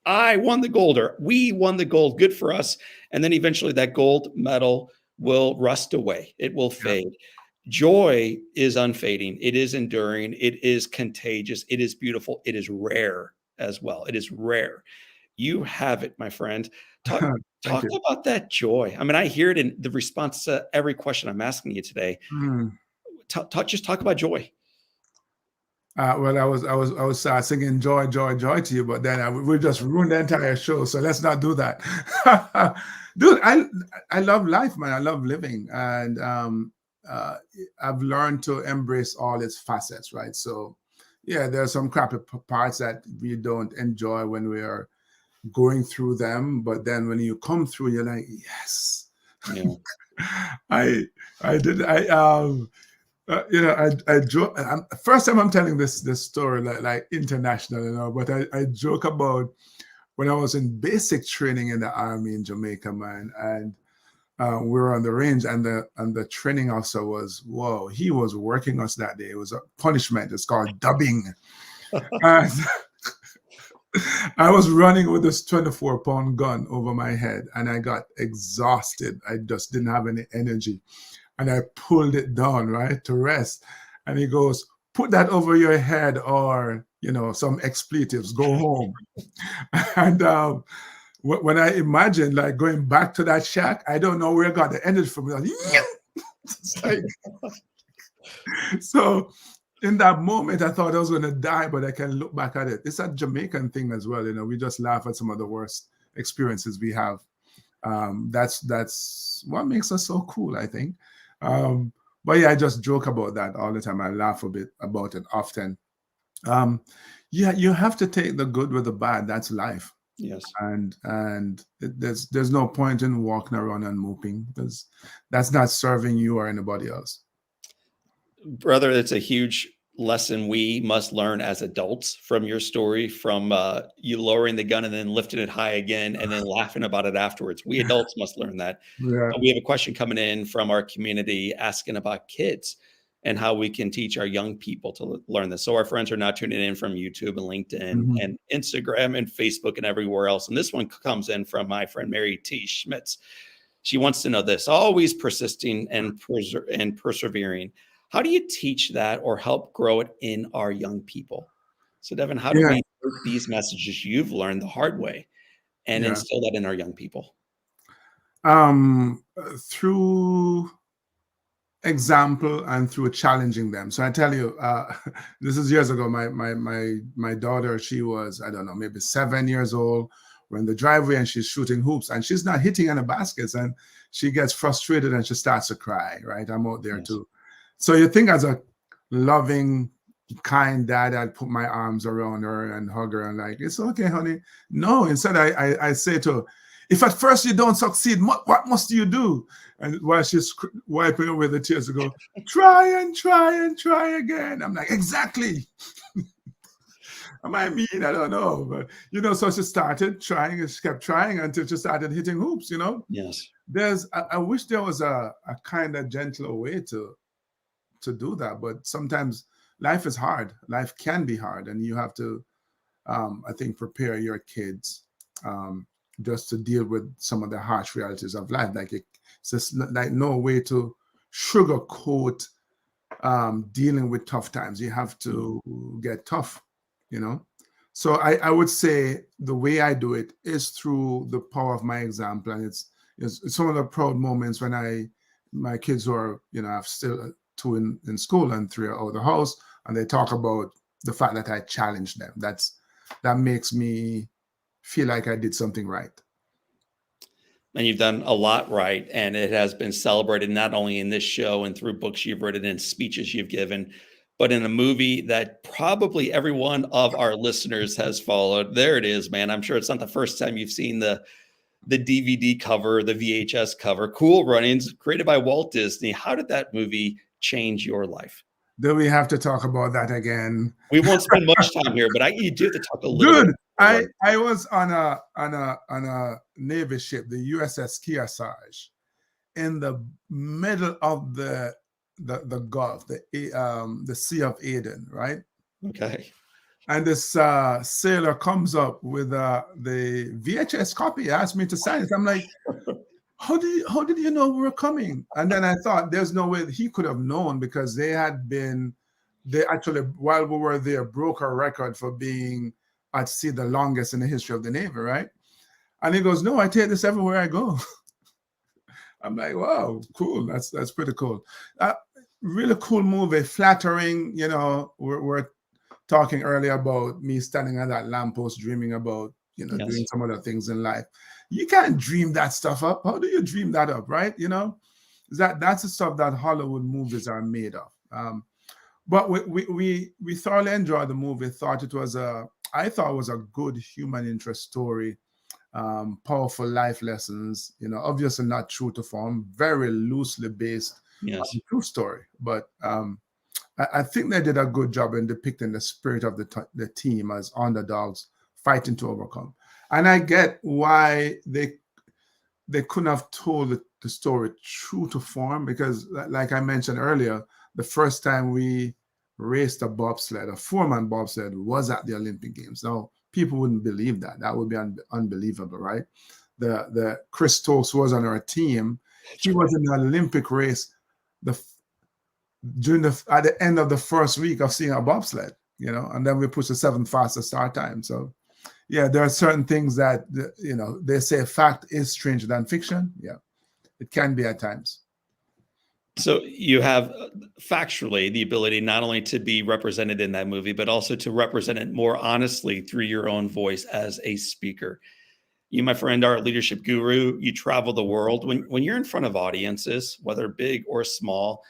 I won the gold, or we won the gold. Good for us. And then eventually that gold medal will rust away. It will fade. Joy is unfading. It is enduring. It is contagious. It is beautiful. It is rare as well. It is rare. You have it, my friend. Talk about that joy. I mean, I hear it in the response to every question I'm asking you today. Just talk about joy. Well, I was singing joy, joy, joy to you, but then we just ruined the entire show. So let's not do that. Dude, I love life, man. I love living. And I've learned to embrace all its facets, right? So yeah, there are some crappy parts that we don't enjoy when we are going through them, but then when you come through, you're like, yes. Yeah. I joke. First time I'm telling this story like international, you know, but I joke about when I was in basic training in the army in Jamaica, man, and we were on the range, and the training officer he was working us that day. It was a punishment. It's called dubbing. And I was running with this 24-pound gun over my head, and I got exhausted. I just didn't have any energy. And I pulled it down, right, to rest. And he goes, put that over your head, or, you know, some expletives, go home. And when I imagine like going back to that shack, I don't know where I got the energy from. It's like, so in that moment, I thought I was going to die, but I can look back at it. It's a Jamaican thing as well. You know, we just laugh at some of the worst experiences we have. That's what makes us so cool, I think. But yeah, I just joke about that all the time. I laugh a bit about it often. Yeah, you have to take the good with the bad. That's life. Yes. And there's no point in walking around and moping, because that's not serving you or anybody else. Brother, it's a huge lesson we must learn as adults from your story, from you lowering the gun and then lifting it high again and then laughing about it afterwards. We adults must learn that. Yeah. We have a question coming in from our community asking about kids and how we can teach our young people to learn this. So our friends are now tuning in from YouTube and LinkedIn and Instagram and Facebook and everywhere else. And this one comes in from my friend Mary T. Schmitz. She wants to know this: always persisting and persevering. How do you teach that or help grow it in our young people? So Devin, how do we take these messages you've learned the hard way and instill that in our young people? Through example and through challenging them. So I tell you, this is years ago. My daughter, she was, I don't know, maybe 7 years old. We're in the driveway and she's shooting hoops and she's not hitting any baskets, and she gets frustrated and she starts to cry. Right, I'm out there too. So you think as a loving, kind dad, I'd put my arms around her and hug her and like, it's okay, honey. No, instead I say to her, if at first you don't succeed, what must you do? And while she's wiping away the tears, I go, try and try and try again. I'm like, exactly. Am I mean? I don't know. But, you know, so she started trying and she kept trying until she started hitting hoops, you know? Yes. I wish there was a kind of gentler way to do that, but sometimes life is hard. Life can be hard, and you have to, I think, prepare your kids just to deal with some of the harsh realities of life. Like it's just like no way to sugarcoat dealing with tough times. You have to get tough, you know. So I would say the way I do it is through the power of my example, and it's some of the proud moments when my kids who are, you know, I've still two in school and three are out of the house, and they talk about the fact that I challenged them. That makes me feel like I did something right. And you've done a lot right, and it has been celebrated not only in this show and through books you've written and speeches you've given, but in a movie that probably every one of our listeners has followed. There it is, man. I'm sure it's not the first time you've seen the DVD cover, the VHS cover. Cool Runnings, created by Walt Disney. How did that movie change your life? Do we have to talk about that again? We won't spend much time here, but you do have to talk a little Dude, bit. I was on a Navy ship, the USS Kearsarge, in the middle of the Gulf, the Sea of Aden, right? Okay. And this sailor comes up with the VHS copy, asked me to sign it. I'm like, how did you know we were coming? And then I thought, there's no way he could have known, because they actually, while we were there, broke a record for being at sea the longest in the history of the Navy, right? And he goes, no, I take this everywhere I go. I'm like, wow, cool. That's pretty cool. Really cool movie, flattering. You know, we're talking earlier about me standing on that lamppost dreaming about, you know, doing some other things in life. You can't dream that stuff up. How do you dream that up, right? You know, that's the stuff that Hollywood movies are made of. But we thoroughly enjoyed the movie. I thought it was a good human interest story, powerful life lessons. You know, obviously not true to form, very loosely based on a true story. But I think they did a good job in depicting the spirit of the team as underdogs fighting to overcome. And I get why they couldn't have told the story true to form, because, like I mentioned earlier, the first time we raced a bobsled, a 4-man bobsled, was at the Olympic Games. Now, people wouldn't believe that. That would be unbelievable, right? The Chris Stokes was on our team. He was in the Olympic race at the end of the first week of seeing a bobsled, you know, and then we pushed the 7th fastest start time. So, yeah, there are certain things that, you know, they say fact is stranger than fiction. Yeah, it can be at times. So you have factually the ability not only to be represented in that movie, but also to represent it more honestly through your own voice as a speaker. You, my friend, are a leadership guru. You travel the world. When you're in front of audiences, whether big or small,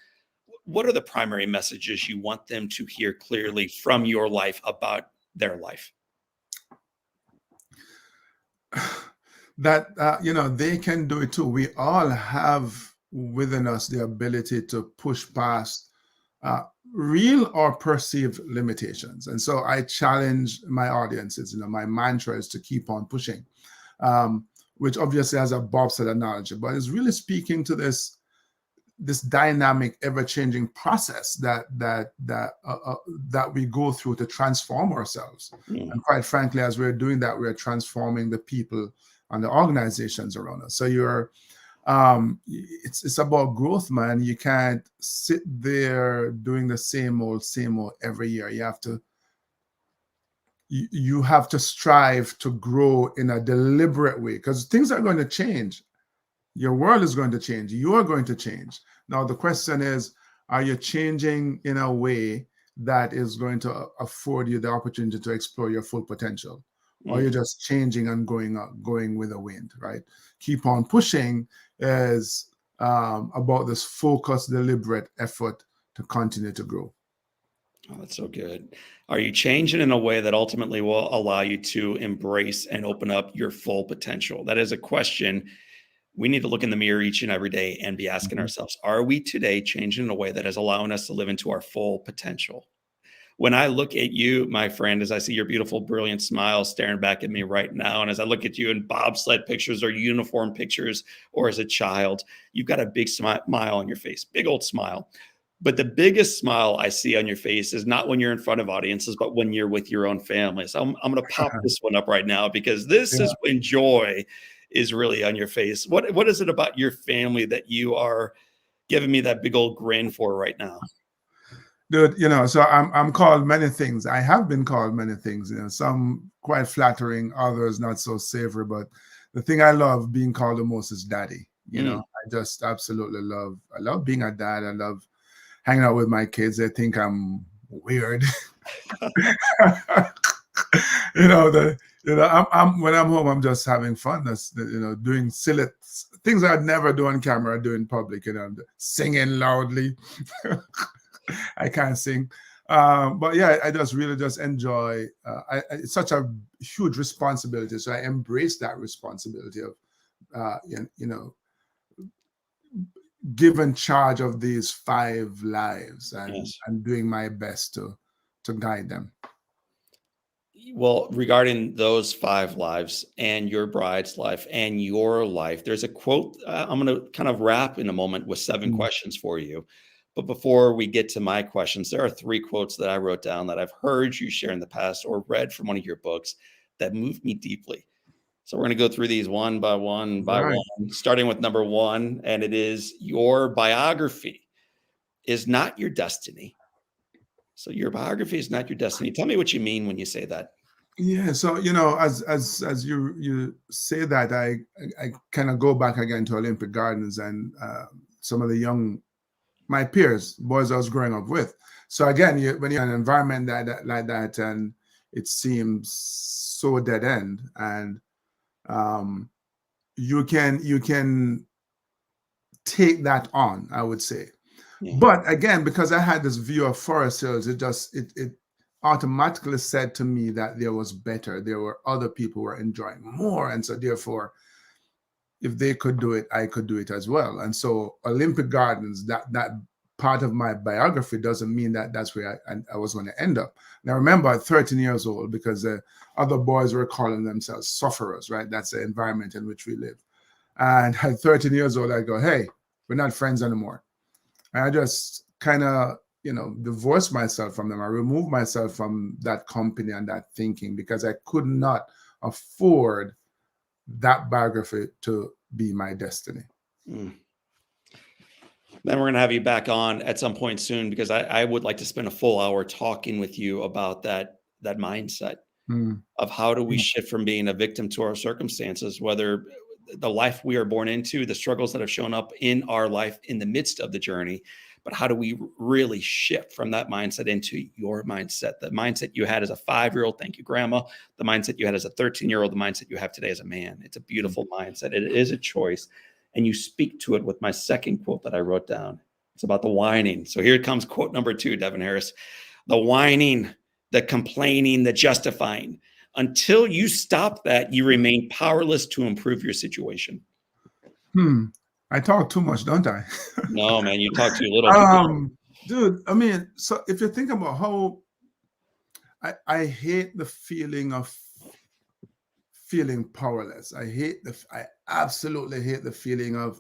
what are the primary messages you want them to hear clearly from your life about their life? That, you know, they can do it too. We all have within us the ability to push past real or perceived limitations. And so I challenge my audiences. You know, my mantra is to keep on pushing, which obviously has a bobsled analogy, but it's really speaking to this dynamic, ever-changing process that we go through to transform ourselves. And quite frankly, as we're doing that, we're transforming the people and the organizations around us. So it's about growth, man. You can't sit there doing the same old every year. You have to strive to grow in a deliberate way, because things are going to change. Your world is going to change. You are going to change. Now, the question is, are you changing in a way that is going to afford you the opportunity to explore your full potential? Or you're just changing and going with the wind, right? Keep on pushing is about this focused, deliberate effort to continue to grow. Oh, that's so good. Are you changing in a way that ultimately will allow you to embrace and open up your full potential? That is a question we need to look in the mirror each and every day and be asking ourselves, are we today changing in a way that is allowing us to live into our full potential? When I look at you, my friend, as I see your beautiful, brilliant smile staring back at me right now, and as I look at you in bobsled pictures or uniform pictures or as a child, you've got a big smile on your face, big old smile. But the biggest smile I see on your face is not when you're in front of audiences, but when you're with your own family. So I'm going to pop this one up right now, because this Yeah. is when joy is really on your face. What is it about your family that you are giving me that big old grin for right now? Dude, so I'm called many things. I have been called many things, some quite flattering, others not so savory. But the thing I love being called the most is daddy. I just absolutely I love being a dad. I love hanging out with my kids. They think I'm weird. I'm when I'm home, I'm just having fun. That's doing silly things I'd never do on camera, do in public. Singing loudly. I can't sing, but yeah, I just really just enjoy. It's such a huge responsibility, so I embrace that responsibility of, given charge of these 5 lives, and Yes. and doing my best to guide them. Well, regarding those 5 lives and your bride's life and your life, there's a quote. I'm going to kind of wrap in a moment with 7 Mm. questions for you. But before we get to my questions, there are 3 quotes that I wrote down that I've heard you share in the past or read from one of your books that moved me deeply. So we're going to go through these one by one by Right. one, starting with number 1. And it is, your biography is not your destiny. So your biography is not your destiny. Tell me what you mean when you say that. Yeah, so as you say that, I kind of go back again to Olympic Gardens and some of my peers, boys I was growing up with. So again, when you're in an environment like that, and it seems so dead end, and you can take that on, I would say. Yeah. But again, because I had this view of Forest Hills, it automatically said to me that there was better. There were other people who were enjoying more, and so therefore, if they could do it, I could do it as well. And so Olympic Gardens, that part of my biography doesn't mean that that's where I was going to end up. Now, remember, at 13 years old, because other boys were calling themselves sufferers, right? That's the environment in which we live. And at 13 years old, I go, hey, we're not friends anymore. And I just kind of, divorced myself from them. I removed myself from that company and that thinking, because I could not afford that biography to be my destiny. Mm. Then we're going to have you back on at some point soon, because I would like to spend a full hour talking with you about that mindset of how do we shift from being a victim to our circumstances, whether the life we are born into, the struggles that have shown up in our life in the midst of the journey, but how do we really shift from that mindset into your mindset, the mindset you had as a 5-year-old, thank you, Grandma, the mindset you had as a 13-year-old, the mindset you have today as a man. It's a beautiful mindset. It is a choice. And you speak to it with my second quote that I wrote down. It's about the whining. So here comes quote number 2, Devin Harris. The whining, the complaining, the justifying. Until you stop that, you remain powerless to improve your situation. I talk too much, don't I? No, man, you talk too little. Dude, I mean, so if you think about how I hate the feeling of feeling powerless. I absolutely hate the feeling of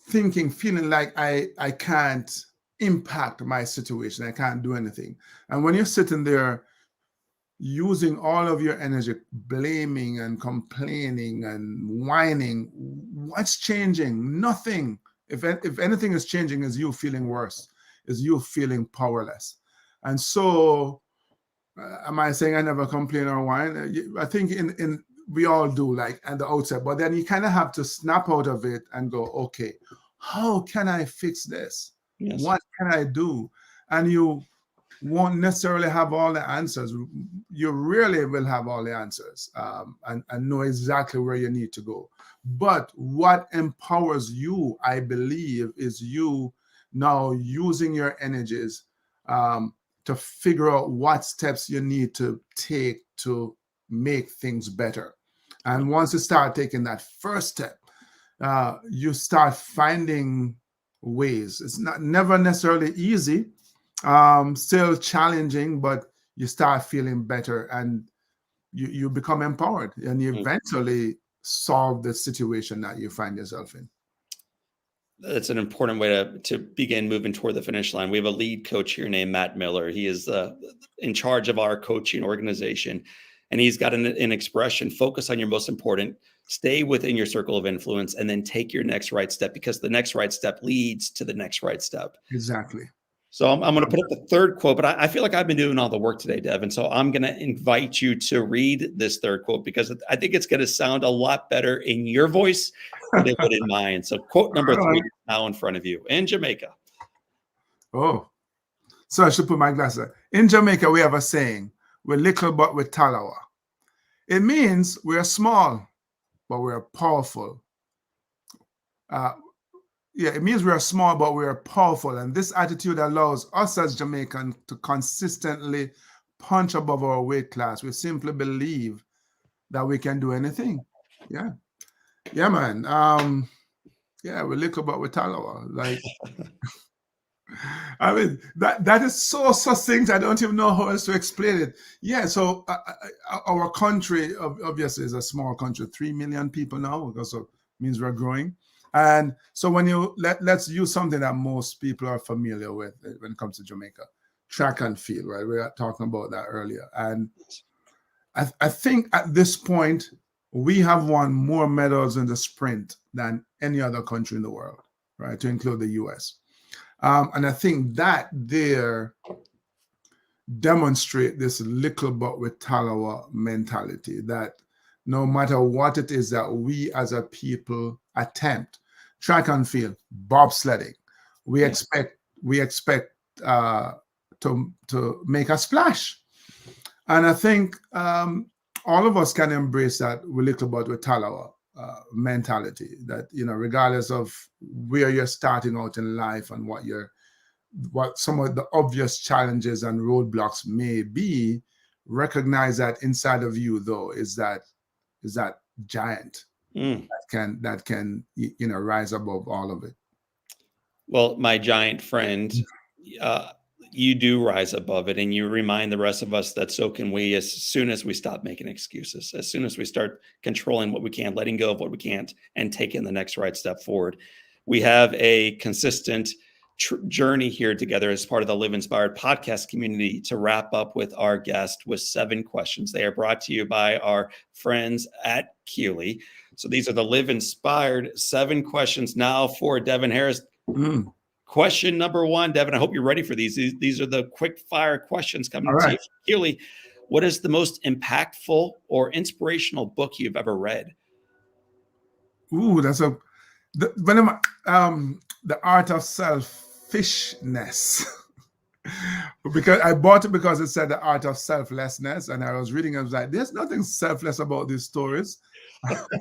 feeling like I can't impact my situation. I can't do anything. And when you're sitting there using all of your energy, blaming and complaining and whining, what's changing? Nothing. If anything is changing, is you feeling worse, is you feeling powerless. And so, am I saying I never complain or whine? I think in we all do, like at the outset, but then you kind of have to snap out of it and go, okay, how can I fix this? Yes. What can I do? And you won't necessarily have all the answers. You really will have all the answers, and know exactly where you need to go. But what empowers you, I believe, is you now using your energies to figure out what steps you need to take to make things better. And once you start taking that first step, you start finding ways. It's never necessarily easy, still challenging, but you start feeling better and you become empowered, and you eventually solve the situation that you find yourself in. That's an important way to begin moving toward the finish line. We have a lead coach here named Matt Miller. He is in charge of our coaching organization, and he's got an expression: focus on your most important, stay within your circle of influence, and then take your next right step, because the next right step leads to the next right step. Exactly. So I'm going to put up the third quote, but I feel like I've been doing all the work today, Devin. So I'm going to invite you to read this third quote, because I think it's going to sound a lot better in your voice than it would in mine. So quote number 3 is now in front of you. In Jamaica. Oh, so I should put my glasses on. In Jamaica, we have a saying: we're little but we're talawa. It means we're small, but we're powerful. It means we are small, but we are powerful. And this attitude allows us as Jamaicans to consistently punch above our weight class. We simply believe that we can do anything. Yeah. Yeah, man. We're little, but we're talawa. Like, I mean, that is so succinct. I don't even know how else to explain it. Yeah. So our country obviously is a small country, 3 million people now. Also means we're growing. And so when let's use something that most people are familiar with when it comes to Jamaica, track and field, right? We were talking about that earlier. And I think at this point, we have won more medals in the sprint than any other country in the world, right? To include the US. And I think that there demonstrate this little but with talawa mentality, that no matter what it is that we as a people attempt, track and field, bobsledding, we expect to make a splash. And I think all of us can embrace that little but with talawa mentality, that, regardless of where you're starting out in life and what some of the obvious challenges and roadblocks may be, recognize that inside of you, though, is that giant that can rise above all of it. Well, my giant friend, you do rise above it, and you remind the rest of us that so can we, as soon as we stop making excuses, as soon as we start controlling what we can, letting go of what we can't, and taking the next right step forward. We have a consistent journey here together as part of the Live Inspired podcast community to wrap up with our guest with 7 questions. They are brought to you by our friends at Keeley. So these are the Live Inspired 7 questions now for Devin Harris. Question number 1, Devin, I hope you're ready for these. These are the quick fire questions coming to you. Keeley, what is the most impactful or inspirational book you've ever read? Ooh, that's the Art of Selfishness. Because I bought it because it said the art of selflessness, and I was reading it, I was like, there's nothing selfless about these stories.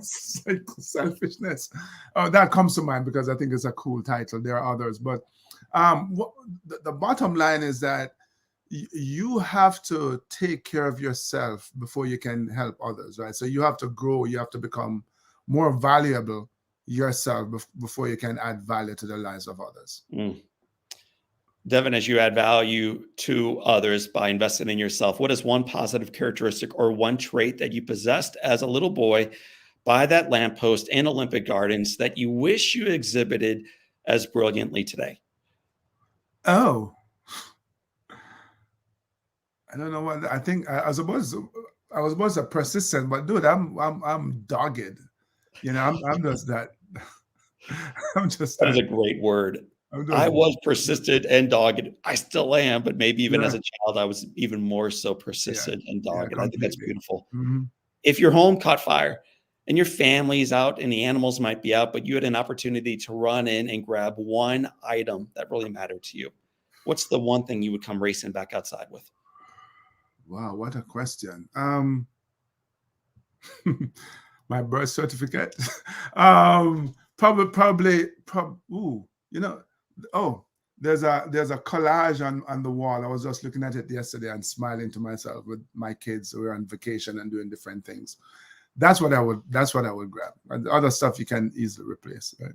Selfishness. Oh, that comes to mind because I think it's a cool title. There are others, but the bottom line is that you have to take care of yourself before you can help others, right? So you have to grow, you have to become more valuable yourself before you can add value to the lives of others. Devin, as you add value to others by investing in yourself, what is one positive characteristic or one trait that you possessed as a little boy by that lamppost in Olympic Gardens that you wish you exhibited as brilliantly today? Oh, I don't know what I think. I was supposed to persistent, but dude, I'm dogged. I'm just that. I'm just that is a great word. I was persistent and dogged. I still am, but maybe even as a child, I was even more so persistent and dogged. I think that's beautiful. If your home caught fire and your family's out and the animals might be out, but you had an opportunity to run in and grab one item that really mattered to you, what's the one thing you would come racing back outside with? Wow, what a question. My birth certificate. Probably. There's a collage on the wall. I was just looking at it yesterday and smiling to myself with my kids who are on vacation and doing different things. That's what I would grab. And other stuff you can easily replace, right?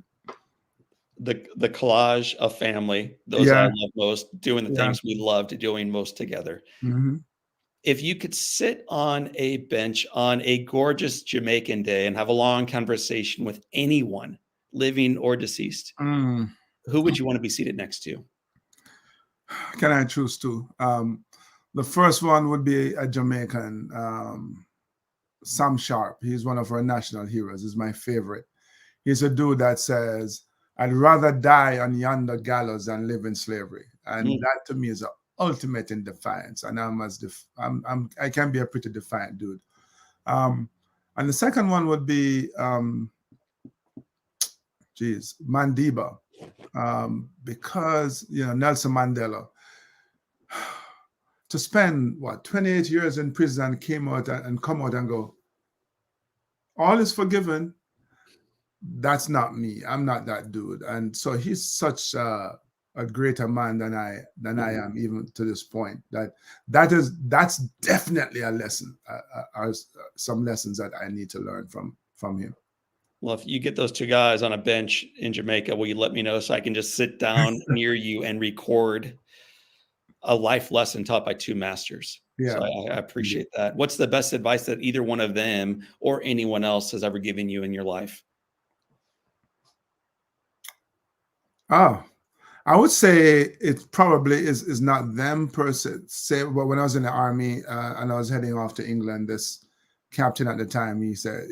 The collage of family, those I love most, doing the things we loved doing most together. If you could sit on a bench on a gorgeous Jamaican day and have a long conversation with anyone, living or deceased, who would you want to be seated next to? Can I choose two? The first one would be a Jamaican, Sam Sharp. He's one of our national heroes. He's my favorite. He's a dude that says, "I'd rather die on yonder gallows than live in slavery." And that to me is the ultimate in defiance. And I can be a pretty defiant dude. And the second one would be, Mandiba, because Nelson Mandela, to spend 28 years in prison and come out and go, all is forgiven. That's not me. I'm not that dude. And so he's such a greater man than I am, even to this point. That's definitely a lesson, some lessons that I need to learn from him. Well, if you get those two guys on a bench in Jamaica, will you let me know so I can just sit down near you and record a life lesson taught by two masters? Yeah. So I appreciate that. What's the best advice that either one of them or anyone else has ever given you in your life? Oh, I would say it probably is not them per se. But when I was in the army and I was heading off to England, this captain at the time, he said,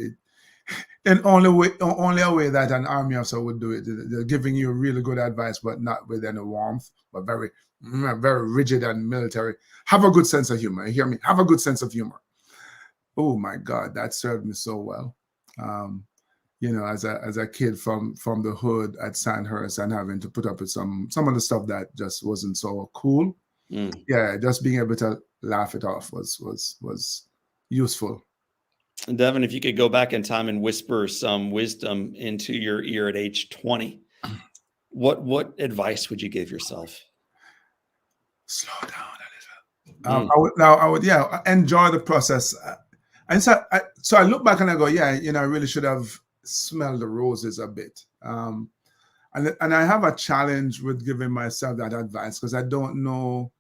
in only a way that an army officer would do it. They're giving you really good advice, but not with any warmth, but very, very rigid and military. Have a good sense of humor. You hear me? Have a good sense of humor. Oh my God, that served me so well. As a kid from the hood at Sandhurst and having to put up with some of the stuff that just wasn't so cool. Yeah, just being able to laugh it off was useful. And Devin, if you could go back in time and whisper some wisdom into your ear at age 20, what advice would you give yourself? Slow down a little. I would enjoy the process. And so I look back and I go, I really should have smelled the roses a bit. And I have a challenge with giving myself that advice because I don't know.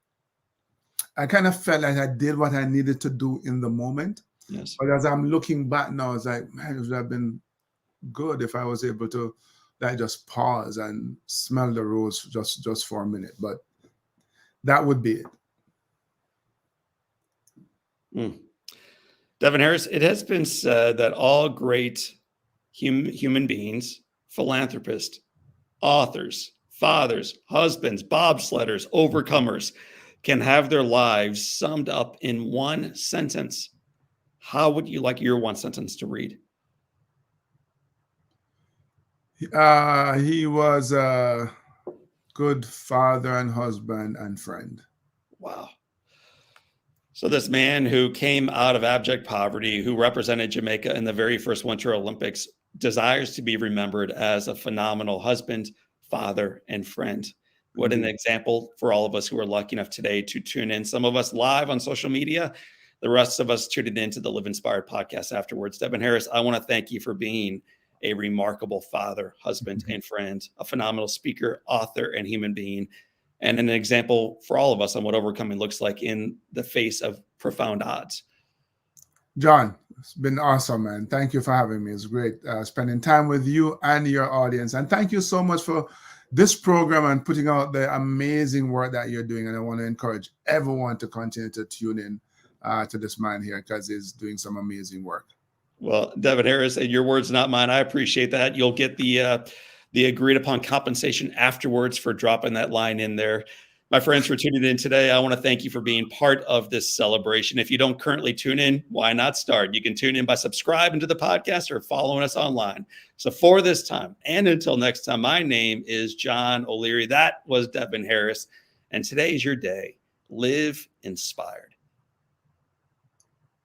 I kind of felt like I did what I needed to do in the moment. Yes. But as I'm looking back now, it's like, man, it would have been good if I was able to just pause and smell the rose just for a minute. But that would be it. Devin Harris, it has been said that all great human beings, philanthropists, authors, fathers, husbands, bobsledders, overcomers, can have their lives summed up in one sentence. How would you like your one sentence to read? He was a good father and husband and friend. Wow. So this man who came out of abject poverty, who represented Jamaica in the very first Winter Olympics, desires to be remembered as a phenomenal husband, father, and friend. What an example for all of us who are lucky enough today to tune in. Some of us live on social media, the rest of us tuned into the Live Inspired podcast afterwards. Devin Harris, I want to thank you for being a remarkable father, husband, and friend, a phenomenal speaker, author, and human being, and an example for all of us on what overcoming looks like in the face of profound odds. John, it's been awesome, man. Thank you for having me. It's great spending time with you and your audience. And thank you so much for this program and putting out the amazing work that you're doing. And I want to encourage everyone to continue to tune in to this man here because he's doing some amazing work. Well, Devin Harris, and your words, not mine. I appreciate that. You'll get the agreed upon compensation afterwards for dropping that line in there. My friends, for tuning in today, I want to thank you for being part of this celebration. If you don't currently tune in, why not start? You can tune in by subscribing to the podcast or following us online. So for this time, and until next time, my name is John O'Leary. That was Devin Harris. And today is your day. Live inspired.